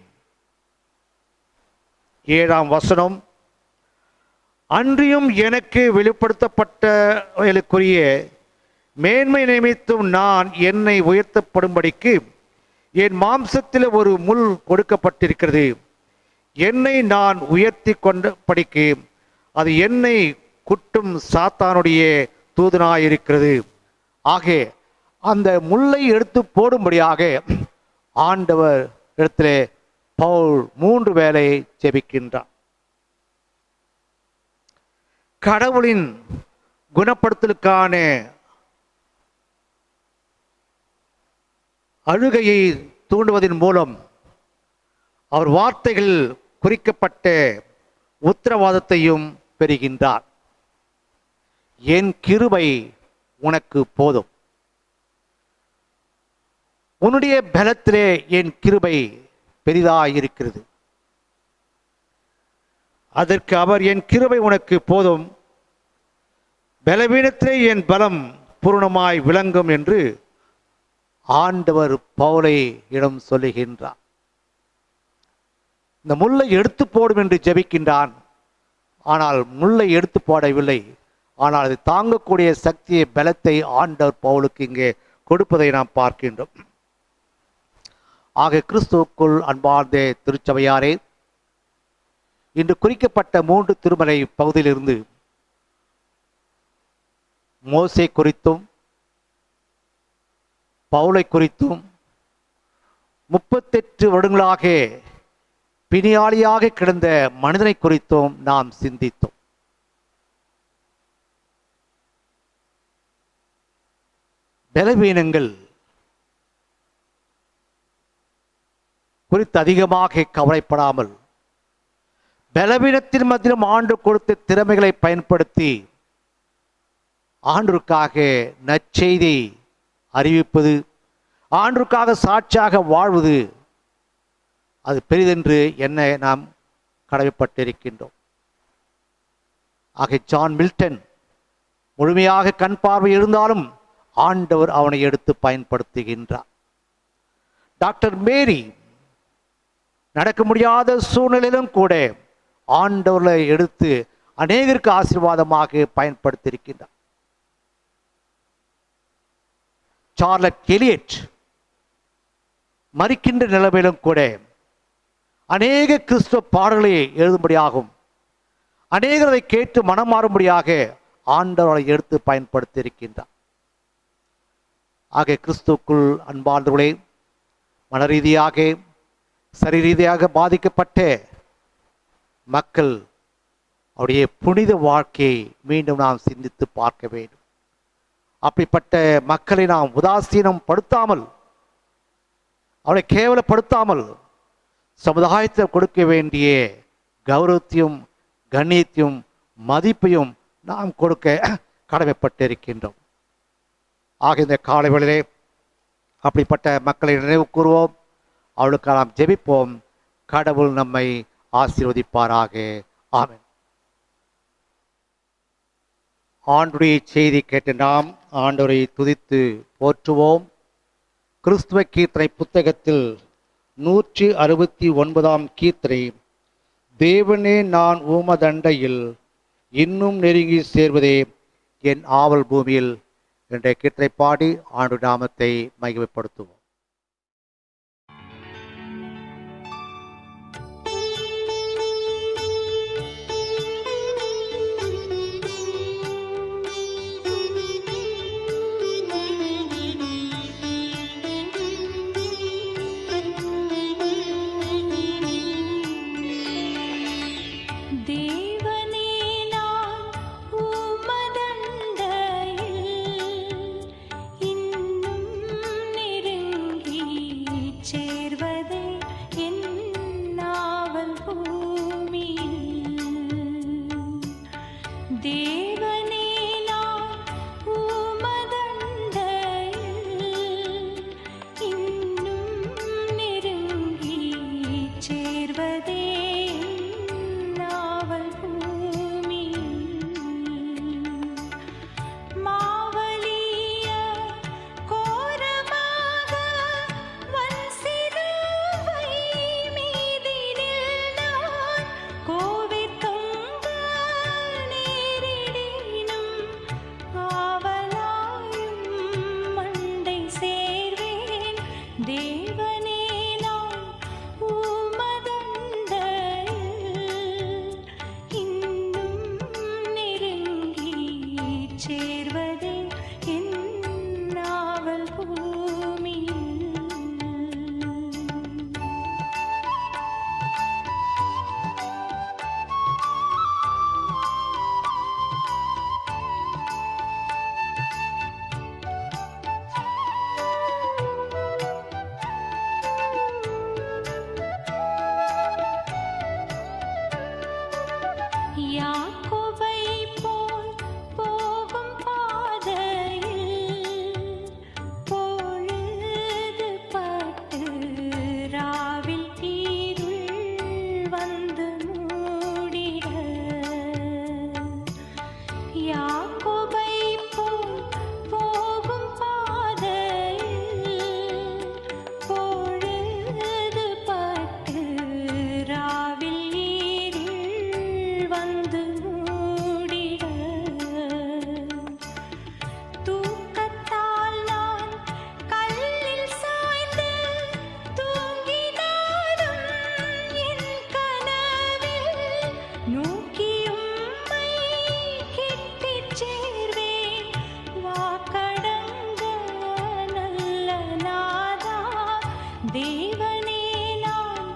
7ஆம் வசனம், அன்றியும் எனக்கு வெளிப்படுத்தப்பட்டவர்களுக்குரிய மேன்மை நிமித்தம் நான் என்னை உயர்த்தப்படும்படிக்கு என் மாம்சத்தில் ஒரு முள் கொடுக்கப்பட்டிருக்கிறது. என்னை நான் உயர்த்தி கொண்டபடிக்கு அது என்னை குட்டும் சாத்தானுடைய தூதனாயிருக்கிறது. ஆக அந்த முள்ளை எடுத்து போடும்படியாக ஆண்டவர் இடத்திலே பவுல் 3 வேளை ஜெபிக்கின்றார். கடவுளின் குணப்படுத்தலுக்கான அழுகையை தூண்டுவதன் மூலம் அவர் வார்த்தைகள் குறிக்கப்பட்ட உத்தரவாதத்தையும் பெறுகின்றார். என் கிருபை உனக்கு போதும், உன்னுடைய பலத்திலே என் கிருபை பெரிதாயிருக்கிறது. அதற்கு அவர், என் கிருபை உனக்கு போதும், பலவீனத்திலே என் பலம் பூர்ணமாய் விளங்கும் என்று ஆண்டவர் பவுலை இடம் சொல்லுகின்றார். இந்த முள்ளை எடுத்து போடும் என்று ஜெபிக்கின்றான். ஆனால் முள்ளை எடுத்து போடவில்லை. ஆனால் அதை தாங்கக்கூடிய சக்தியை, பலத்தை ஆண்டவர் பவுலுக்கு இங்கே கொடுப்பதை நாம் பார்க்கின்றோம். ஆக கிறிஸ்துவுக்குள் அன்பார்ந்த திருச்சபையாரே, இன்று குறிக்கப்பட்ட 3 திருமறை பகுதியிலிருந்து மோசே குறித்தும் பவுலை குறித்தும் 38 வருடங்களாக பிணியாளியாக கிடந்த மனிதனை குறித்தும் நாம் சிந்தித்தோம். பலவீனங்கள் குறித்து அதிகமாக கவலைப்படாமல், பலவீனத்தின் மத்தியிலும் ஆண்டு கொடுத்த திறமைகளை பயன்படுத்தி ஆண்டவருக்காக நற்செய்தி அறிவிப்பது, ஆண்டவருக்காக சாட்சியாக வாழ்வது, அது பெரிதென்று என்ன நாம் கடமைப்பட்டிருக்கின்றோம். ஆக ஜான் மில்டன் முழுமையாக கண் பார்வை இருந்தாலும் ஆண்டவர் அவனை எடுத்து பயன்படுத்துகின்றார். டாக்டர் மேரி நடக்க முடியாத சூழ்நிலையிலும் கூட ஆண்டவர்களை எடுத்து அநேகருக்கு ஆசீர்வாதமாக பயன்படுத்தியிருக்கின்றார். சார்லட் எலியட் மறிக்கின்ற நிலைமையிலும் கூட அநேக கிறிஸ்துவ பாடல்களை எழுதும்படியாகும், அநேகரை கேட்டு மனம் மாறும்படியாக ஆண்டவரை எடுத்து பயன்படுத்தி இருக்கின்றார். ஆக கிறிஸ்துவுக்குள் அன்பார்ந்தவர்களே, மன ரீதியாக சரி ரீதியாக பாதிக்கப்பட்ட மக்கள் அவருடைய புனித வாழ்க்கையை மீண்டும் நாம் சிந்தித்து பார்க்க வேண்டும். அப்படிப்பட்ட மக்களை நாம் உதாசீனம் படுத்தாமல், அவளை கேவலப்படுத்தாமல், சமுதாயத்தை கொடுக்க வேண்டிய கௌரவத்தையும் கண்ணியத்தையும் மதிப்பையும் நாம் கொடுக்க கடமைப்பட்டிருக்கின்றோம். ஆக இந்த காலை வேளையிலே அப்படிப்பட்ட மக்களை நினைவு கூறுவோம், அவளுக்கு நாம் ஜெபிப்போம். கடவுள் நம்மை ஆசீர்வதிப்பாராக. ஆமென். ஆண்டுடைய செய்தி கேட்டு நாம் ஆண்டவரை துதித்து போற்றுவோம். கிறிஸ்துவ கீர்த்தனை புத்தகத்தில் 169ஆம் கீர்த்தனை, தேவனே நான் ஊமதண்டையில் இன்னும் நெருங்கி சேர்வதே என் ஆவல் பூமியில் என்ற கீர்த்தனை பாடி ஆண்டு நாமத்தை மகிமைப்படுத்துவோம். தேவனே நான் உமதண்டையில் இன்னும் நெருங்கி சேர்வதே என் நாவல் பூமியில். தேவனே நான் உமதண்டையில் இன்னும் நெருங்கி சேர்வதே தேவனே நான் உமதண்டையில் இன்னும் நெருங்கி சேர்வதே என் நாவல் பூமியில். தேவனே நான்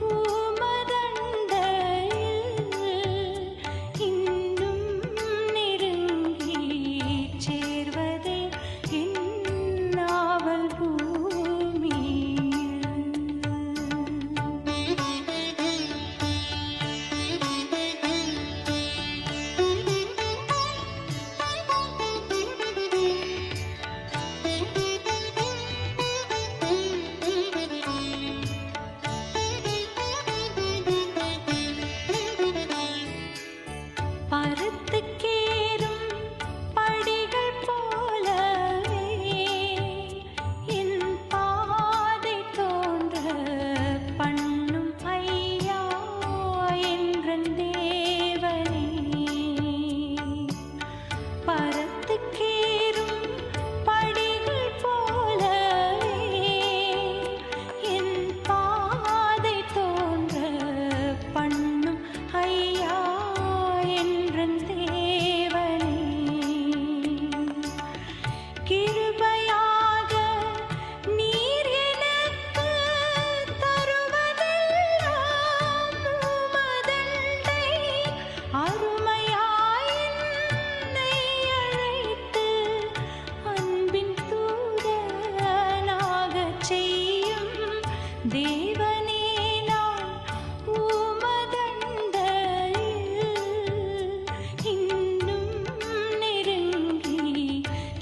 உமதண்டையில் இன்னும் நெருங்கி சேர்வதே என் நாவல் பருத்துக்கேறும் படிகள் போலவே என் பாதை தோன்ற பண்ணும் ஐயா என்றன் தேவனே. பருத்துக்கேறும் படிகள் போலவே என் பாதை தோன்ற பண்ணும் ஐயா என்றன் தேவனே. கிருபையாக நீர் எனக்கு தருவதெல்லாம் உமதண்டை அருமையாய் என்னை அழைத்து அன்பின் தூதனாகச் செய்யும் தேவனே நான் உமதண்டையில் இன்னும் நெருங்கி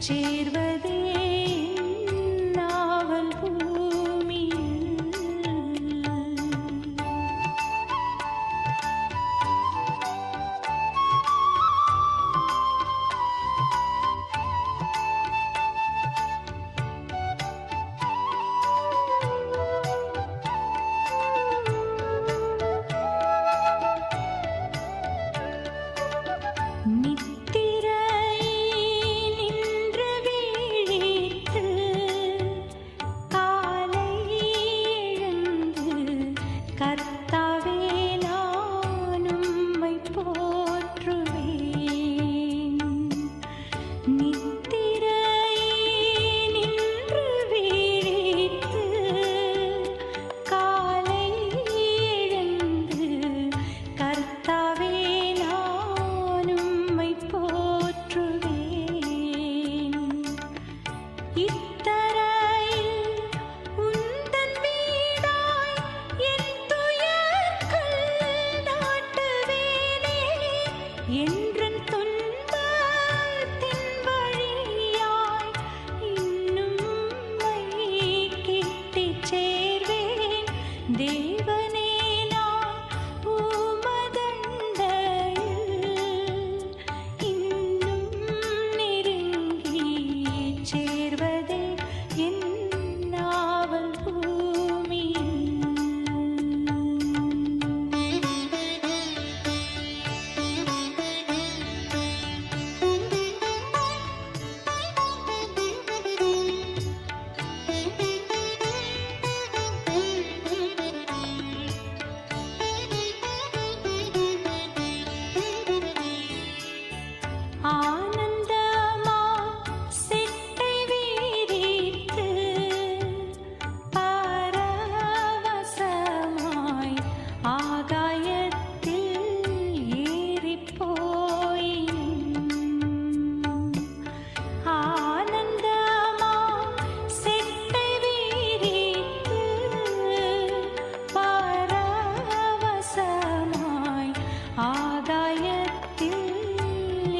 சேர்வதே என் நாவல் பூமியில். நித்திரையில் நின்று விழித்து காலை எழுந்து கர்த்தாவே நான் உம்மை போற்றுவேன். நித்திரையில் நின்று விழித்து காலை எழுந்து கர்த்தாவே நான் உம்மை போற்றுவேன். இத்தரையில் உந்தன் வீடாய் என் துயர்கள் நாட்டுவேனே. என்றன் துன்பத்தின் வழியாய் இன்னும் உம்மை கிட்டிச் சேர்வேன். தேவனே நான் உமதண்டையில் இன்னும் நெருங்கி சேர்வதே என் நாவல் பூமியில். ஆனந்தமா சிட்டை வீரித்து பரவசமாய் ஆகாயத்தில் ஏறிப் போயினும். ஆனந்தமா சிட்டை வீரித்து பரவசமாய் ஆகாயத்தில்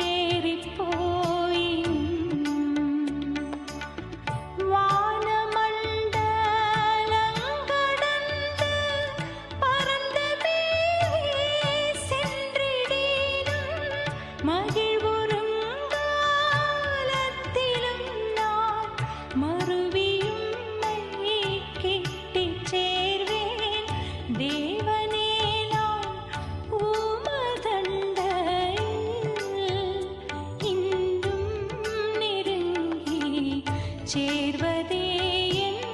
ஏறிப் போயினும். வானமண்டலங்கடந்து பரந்த மேலே சென்றிடினும் மகிழ்வுறுங்காலத்திலும் நான் மறுவியும் உம்மை கிட்டிச் சேர்வேன். தேவனே நான் உமதண்டையில் இன்னும் நெருங்கி சேர்வதே என்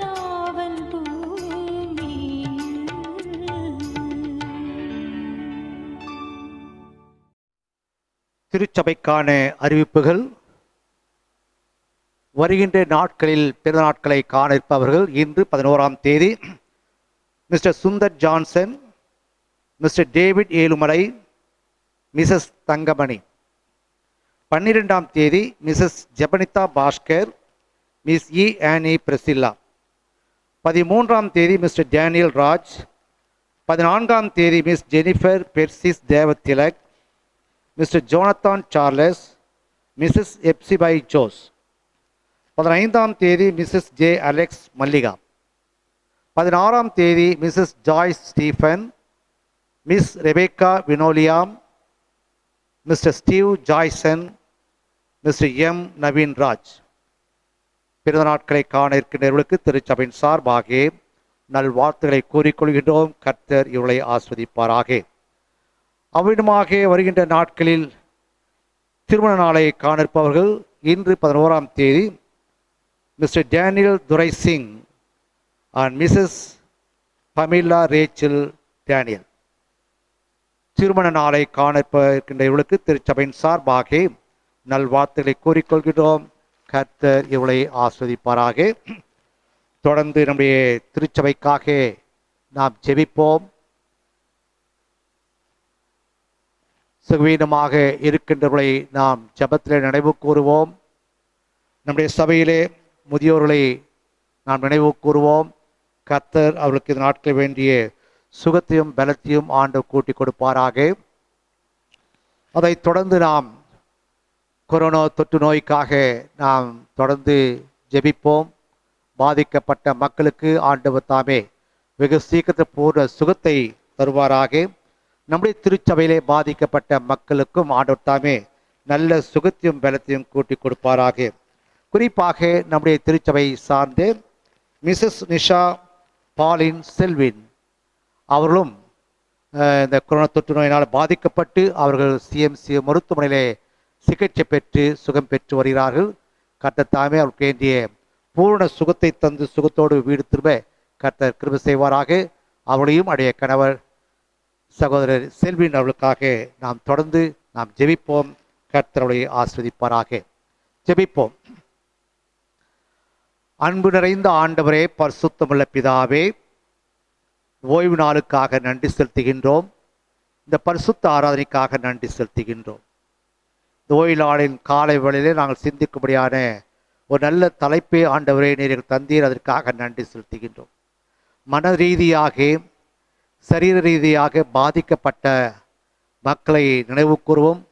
நாவல் பூமியில். திருச்சபைக்கான அறிவிப்புகள். வருகின்ற நாட்களில் பிறந்த நாட்களை காண இருப்பவர்கள் இன்று 11ஆம் தேதி Mr Sundar Johnson, Mr David Ezhumalai, Mrs Thangamani. 12ஆம் தேதி Mrs Jebanitha Bhaskar, Miss E Annie Priscilla. 13ஆம் தேதி மிஸ்டர் டேனியல் ராஜ். 14ஆம் தேதி Miss Jennifer Persis Devathilak, Mr Jonathan Charles, Mrs Epsibai Jose. 15ஆம் தேதி மிஸ்ஸஸ் ஜே அலெக்ஸ் மல்லிகா. 16ஆம் தேதி Mrs Joyce Stephen, Miss Rebecca Vinolia, Mr Steve Joyson, Mr M Naveen Raj. பிறந்த நாட்களை காண இருக்கின்றவர்களுக்கு திருச்சபையின் சார்பாக நல்வாழ்த்துக்களை கூறிக்கொள்கின்றோம். கர்த்தர் இவளை ஆஸ்வதிப்பாராக. அவ்விதமாக வருகின்ற நாட்களில் திருமண நாளை காண இருப்பவர்கள் இன்று 11ஆம் தேதி Mr Daniel Durai Singh and Mrs Pamela Rachel Daniel. திருமண நாளை காண இருக்கின்ற இவளுக்கு திருச்சபையின் சார்பாக நல்வாழ்த்துக்களை கூறிக்கொள்கிறோம். கர்த்தர் இவளை ஆஸ்வதிப்பாராக. தொடர்ந்து நம்முடைய திருச்சபைக்காக நாம் ஜெபிப்போம். சுகவீனமாக இருக்கின்றவர்களை நாம் ஜெபத்தில் நினைவு கூறுவோம். நம்முடைய சபையிலே முதியோர்களை நாம் நினைவு கூறுவோம். கர்த்தர் அவர்களுக்கு இந்த நாட்கள் வேண்டிய சுகத்தையும் பலத்தையும் ஆண்டு கூட்டி கொடுப்பாராக. அதைத் தொடர்ந்து நாம் கொரோனா தொற்று நோய்க்காக நாம் தொடர்ந்து ஜெபிப்போம். பாதிக்கப்பட்ட மக்களுக்கு ஆண்டவர் தாமே வெகு சீக்கிரத்தில் பூர்ண சுகத்தை தருவாராக. நம்முடைய திருச்சபையிலே பாதிக்கப்பட்ட மக்களுக்கும் ஆண்டவர் தாமே நல்ல சுகத்தையும் பலத்தையும் கூட்டி கொடுப்பாராக. குறிப்பாக நம்முடைய திருச்சபை சார்ந்து மிஸ்ஸஸ் நிஷா பாலின் செல்வின் அவர்களும் இந்த கொரோனா தொற்று நோயினால் பாதிக்கப்பட்டு அவர்கள் சிஎம்சி மருத்துவமனையிலே சிகிச்சை பெற்று சுகம் பெற்று வருகிறார்கள். கர்த்தர் தாமே அவருக்கு வேண்டிய பூர்ண சுகத்தை தந்து சுகத்தோடு வீடு திரும்ப கர்த்தர் கிருபை செய்வாராக. அவளையும் அடைய கணவர் சகோதரர் செல்வின் அவர்களுக்காக நாம் தொடர்ந்து நாம் ஜெபிப்போம். கர்த்தர் அவளை ஆஸ்வதிப்பாராக. ஜெபிப்போம். அன்பு நிறைந்த ஆண்டவரே, பரிசுத்தமுள்ள பிதாவே, ஓய்வு நாளுக்காக நன்றி செலுத்துகின்றோம். இந்த பரிசுத்த ஆராதனைக்காக நன்றி செலுத்துகின்றோம். இந்த ஓய்வு நாளின் காலை வேளையிலே நாங்கள் சிந்திக்கும்படியான ஒரு நல்ல தலைப்பை ஆண்டவரே நீர் தந்தீர். அதற்காக நன்றி செலுத்துகின்றோம். மன ரீதியாக சரீர ரீதியாக பாதிக்கப்பட்ட மக்களை நினைவு கூறுவோம்.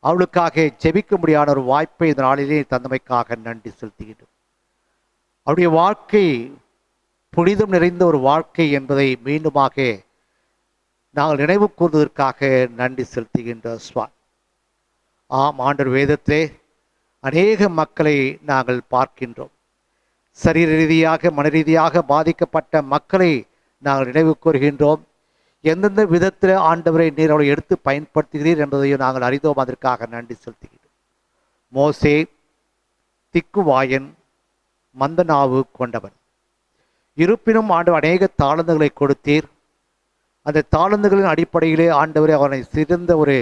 அவளுக்காக ஜெபிக்கும்படியான ஒரு வாய்ப்பை இந்த நாளிலே தந்தமைக்காக நன்றி செலுத்துகின்றோம். அவருடைய வாழ்க்கை புனிதம் நிறைந்த ஒரு வாழ்க்கை என்பதை மீண்டுமாக நாங்கள் நினைவு கூறுவதற்காக நன்றி செலுத்துகின்றோம் சுவாமி. ஆம் ஆண்டவர், வேதத்திலே அநேக மக்களை நாங்கள் பார்க்கின்றோம். சரீர ரீதியாக மன ரீதியாக பாதிக்கப்பட்ட மக்களை நாங்கள் நினைவு கூறுகின்றோம். எந்தெந்த விதத்தில் ஆண்டவரை நீர் அவளை எடுத்து பயன்படுத்துகிறீர் என்பதையும் நாங்கள் அறிந்தோம். அதற்காக நன்றி செலுத்துகிறோம். மோசே திக்குவாயன் மந்தநாவு கொண்டவன். இருப்பினும் ஆண்டவர் அநேக தாளந்துகளை கொடுத்தீர். அந்த தாளந்துகளின் அடிப்படையிலே ஆண்டவரை அவனை சிறந்த ஒரு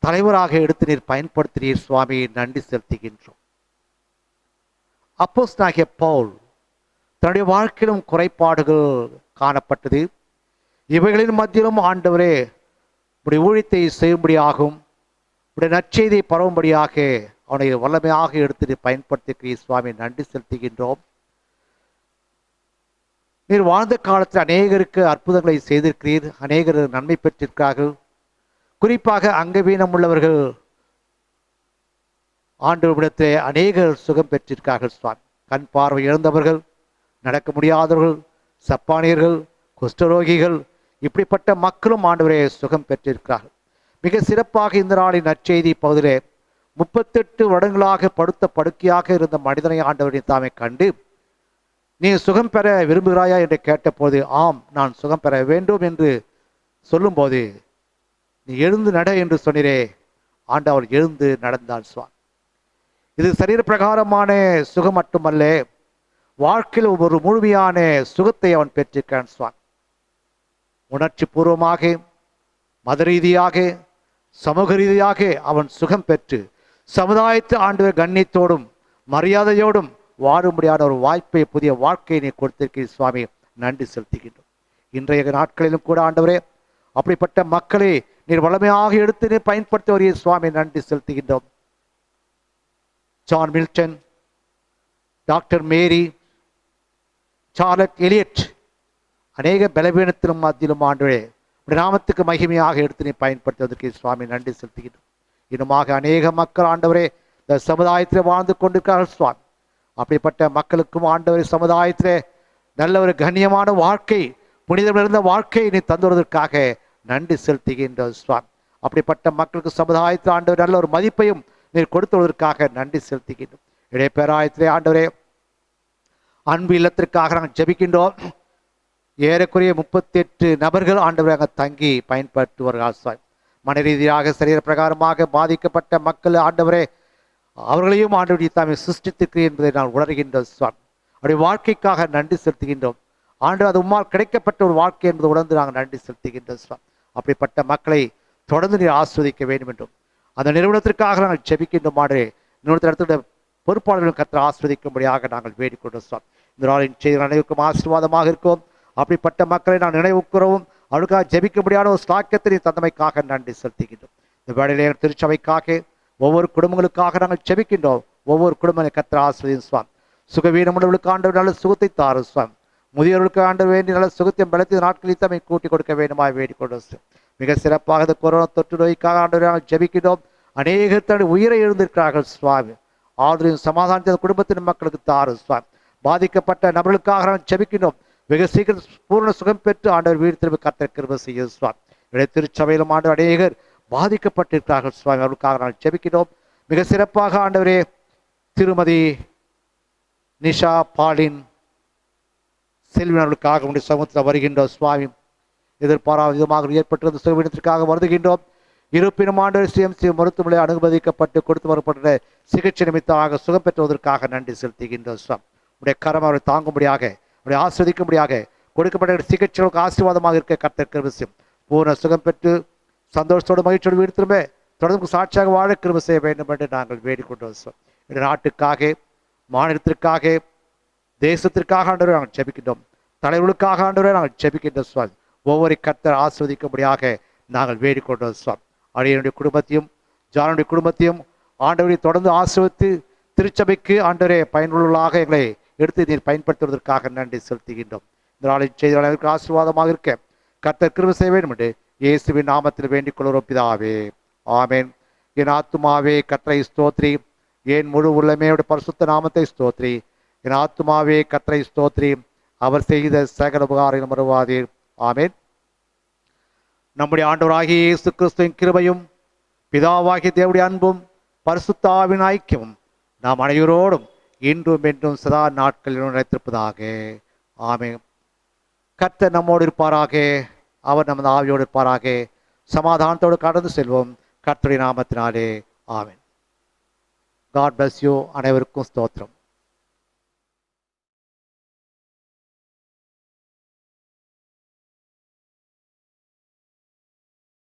தலைவராக எடுத்து நீர் பயன்படுத்தினீர் சுவாமி. நன்றி செலுத்துகின்றோம். அப்போஸ்தலனாகிய பவுல் தன்னுடைய வாழ்க்கையிலும் குறைபாடுகள் காணப்பட்டது. இவைகளின் மத்தியிலும் ஆண்டவரே உடைய ஊழியத்தை செய்யும்படியாகும், உடைய நற்செய்தியை பரவும்படியாக அவனை வல்லமையாக எடுத்து பயன்படுத்துகிறீர் சுவாமி. நன்றி செலுத்துகின்றோம். நீர் வாழ்ந்த காலத்தில் அநேகருக்கு அற்புதங்களை செய்திருக்கிறீர். அநேகர் நன்மை பெற்றிருக்கிறார்கள். குறிப்பாக அங்கவீனம் உள்ளவர்கள் ஆண்டவரிடத்திலே அநேகர் சுகம் பெற்றிருக்கிறார்கள் சுவாமி. கண் பார்வை இழந்தவர்கள், நடக்க முடியாதவர்கள், சப்பானியர்கள், குஷ்டரோகிகள், இப்படிப்பட்ட மக்களும் ஆண்டவரே சுகம் பெற்றிருக்கிறார்கள். மிக சிறப்பாக இந்த நாளின் நற்செய்தி பகுதியிலே 38 வருடங்களாக படுத்த படுக்கையாக இருந்த மனிதனை ஆண்டவரின் தாமே கண்டு, நீ சுகம் பெற விரும்புகிறாயா என்று கேட்டபோது, ஆம் நான் சுகம் பெற வேண்டும் என்று சொல்லும்போது, நீ எழுந்து நட என்று சொன்னீரே. ஆண்டவர் எழுந்து நடந்தான் சுவாமி. இது சரீர பிரகாரமான சுகம் மட்டுமல்ல, வாழ்க்கையில் ஒரு முழுமையான சுகத்தை அவன் பெற்றிருக்கான் சுவாமி. உணர்ச்சி பூர்வமாக, மத ரீதியாக, சமூக ரீதியாக அவன் சுகம் பெற்று சமுதாயத்தில் ஆண்டவர் கண்ணியத்தோடும் மரியாதையோடும் வாழும்படியான ஒரு வாய்ப்பை, புதிய வாழ்க்கையை நீ கொடுத்திருக்கிறீர் சுவாமி. நன்றி செலுத்துகின்றோம். இன்றைய நாட்களிலும் கூட ஆண்டவரே அப்படிப்பட்ட மக்களை நீர் வளமையாக எடுத்து நீர் பயன்படுத்தி வருகிற சுவாமி. நன்றி செலுத்துகின்றோம். John Milton, doctor Mary, Charlotte Elliott அநேக பலவீனத்திலும் மத்தியிலும் ஆண்டவரே உடைய நாமத்துக்கு மகிமையாக எடுத்து நீ பயன்படுத்துவதற்கு சுவாமி நன்றி செலுத்துகின்றோம். இன்னுமாக அநேக மக்கள் ஆண்டவரே இந்த சமுதாயத்தில் வாழ்ந்து கொண்டிருக்கிறார்கள் சுவாமி. அப்படிப்பட்ட மக்களுக்கும் ஆண்டவரே சமுதாயத்திலே நல்ல ஒரு கண்ணியமான வாழ்க்கை, புனிதம் நிறைந்த வாழ்க்கையை நீ தந்துவதற்காக நன்றி செலுத்துகின்ற சுவாமி. அப்படிப்பட்ட மக்களுக்கு சமுதாயத்தில் ஆண்டவர் நல்ல ஒரு மதிப்பையும் நீர் கொடுத்துவதற்காக நன்றி செலுத்துகின்றோம். இடைப்பேராயத்திலே ஆண்டவரே அன்பு இல்லத்திற்காக நாங்கள் ஜெபிக்கின்றோம். ஏறக்குறைய 38 நபர்கள் ஆண்டவரை அங்கே தங்கி பயன்படுத்துவார்கள் சுவாமி. மன ரீதியாக சரீர பிரகாரமாக பாதிக்கப்பட்ட மக்கள் ஆண்டவரே அவர்களையும் ஆண்டவரை தாமே சிருஷ்டித்திருக்கிறீர் என்பதை நான் உணர்கின்றோம் சுவாமி. அவருடைய வாழ்க்கைக்காக நன்றி செலுத்துகின்றோம். ஆண்டு அது உம்மால் கிடைக்கப்பட்ட ஒரு வாழ்க்கை என்பதை உணர்ந்து நாங்கள் நன்றி செலுத்துகின்றோம் சுவாமி. அப்படிப்பட்ட மக்களை தொடர்ந்து நீர் ஆஸ்வதிக்க வேண்டும் என்றும் அந்த நிறுவனத்திற்காக நாங்கள் ஜெபிக்கின்றோம். ஆண்டவரே இன்னொரு இடத்துல பொறுப்பாளர்களும் கற்று ஆஸ்வதிக்கும்படியாக நாங்கள் வேண்டிக்கொண்டோம் சுவாமி. இந்த நாளின் செய்தி அனைவருக்கும் ஆசீர்வாதமாக இருக்கும். அப்படிப்பட்ட மக்களை நான் நினைவுக்கூறவும் அவளுக்காக ஜெபிக்க முடியாத ஒரு ஸ்லாக்கியத்தை தந்தமைக்காக நன்றி செலுத்துகின்றோம். இந்த வேளையிலே திருச்சபைக்காக ஒவ்வொரு குடும்பங்களுக்காக நாங்கள் ஜெபிக்கின்றோம். ஒவ்வொரு குடும்பங்களை கற்று ஆஸ்வதியும் சுவாமி. சுகவீனமுள்ளவர்களுக்கு ஆண்டவர் நல்ல சுகத்தை தாரும் சுவாமி. முதியோர்களுக்கு ஆண்டவர் வேண்டி நல்ல சுகத்தை பலத்த நாட்களில் தம்மை கூட்டிக் கொடுக்க வேண்டுமாய் வேண்டிக்கொண்டோம். மிக சிறப்பாக இந்த கொரோனா தொற்று நோய்க்காக ஆண்டவர் நாங்கள் ஜெபிக்கின்றோம். அநேகர் தன்னுடைய உயிரை எழுந்திருக்கிறார்கள் சுவாமி. ஆதரவையும் சமாதானத்தை குடும்பத்தின் மக்களுக்கு தாரும் சுவாமி. பாதிக்கப்பட்ட நபர்களுக்காக நாங்கள் ஜெபிக்கின்றோம். வெகு சீக்கிரம் பூர்ண சுகம் பெற்று ஆண்டவர் வீடு திரும்ப கர்த்தர் கிருபை செய்யும் சுவாமி. இடைய திருச்சபையிலும் ஆண்டவர் அநேகர் பாதிக்கப்பட்டிருக்கிறார்கள் சுவாமி. அவர்களுக்காக நாங்கள் ஜெபிக்கிறோம். மிக சிறப்பாக ஆண்டவரே திருமதி நிஷா பாலின் செல்வினர்களுக்காக உடைய சமூகத்தில் வருகின்றோம் சுவாமி. எதிர்பாராத விதமாக ஏற்பட்டிருந்த சுகவீனத்திற்காக வருகின்றோம். இருப்பினும் ஆண்டவர் சிஎம்சி மருத்துவமனை அனுமதிக்கப்பட்டு கொடுத்து வரப்பட்ட சிகிச்சை நிமித்தமாக சுகம் பெற்றுவதற்காக நன்றி செலுத்துகின்றோம் சுவாமி. உடைய கரம் அவரை தாங்கும்படியாக அவரை ஆஸ்வதிக்கும்படியாக கொடுக்கப்பட்ட சிகிச்சைகளுக்கு ஆசீர்வாதமாக இருக்க கர்த்தர் கிருபை செய்யும். பூர்ண சுகம் பெற்று சந்தோஷத்தோடு மகிழ்ச்சியோடு வீடு திரும்ப தொடர்ந்து சாட்சியாக வாழ கிருபை செய்ய வேண்டும் என்று நாங்கள் வேண்டிக்கொண்டோம் சுவாமி. இந்த நாட்டுக்காக, மாநிலத்திற்காக, தேசத்திற்காக ஆண்டவரை நாங்கள் ஜெபிக்கின்றோம். தலைவர்களுக்காக ஆண்டவரை நாங்கள் ஜெபிக்கின்றோம் சுவாமி. ஒவ்வொரு கர்த்தர் ஆஸ்வதிக்கும்படியாக நாங்கள் வேண்டிக்கொண்டோம் சுவாமி. அடியனுடைய குடும்பத்தையும் ஜானுடைய குடும்பத்தையும் ஆண்டவரை தொடர்ந்து ஆசீர்வதித்து திருச்சபைக்கு ஆண்டவரே பயனுள்ளதாக எங்களை எடுத்து நீர் பயன்படுத்துவதற்காக நன்றி செலுத்துகின்றோம். இந்த நாளின் செய்தியாளர்களுக்கு ஆசீர்வாதமாக இருக்க கர்த்தர் கிருபை செய்ய வேண்டும் என்று இயேசுவின் நாமத்தில் வேண்டிக் கொள்கிறோம் பிதாவே. ஆமென். என் ஆத்துமாவே கர்த்தரை ஸ்தோத்ரி, என் முழு உள்ளமையோட பரிசுத்த நாமத்தை ஸ்தோத்ரி. என் ஆத்துமாவே கர்த்தரை ஸ்தோத்ரி, அவர் செய்த சகல உபகாரங்களை மறவாதீர். ஆமென். நம்முடைய ஆண்டவராகிய இயேசு கிறிஸ்துவின் கிருபையும் பிதாவாகிய தேவனுடைய அன்பும் பரிசுத்த ஆவியின் ஐக்கியமும் நாம் அனைவரோடும் இன்றும் என்றும் சதா நாட்களிலும் நிலைத்திருப்பதாக. ஆமென். கர்த்தர் நம்மோடு இருப்பாராக. அவர் நமது ஆவியோடு இருப்பாராக. சமாதானத்தோடு கடந்து செல்வோம் கர்த்தருடைய நாமத்தினாலே. ஆமென். God bless you. அனைவருக்கும் ஸ்தோத்திரம்.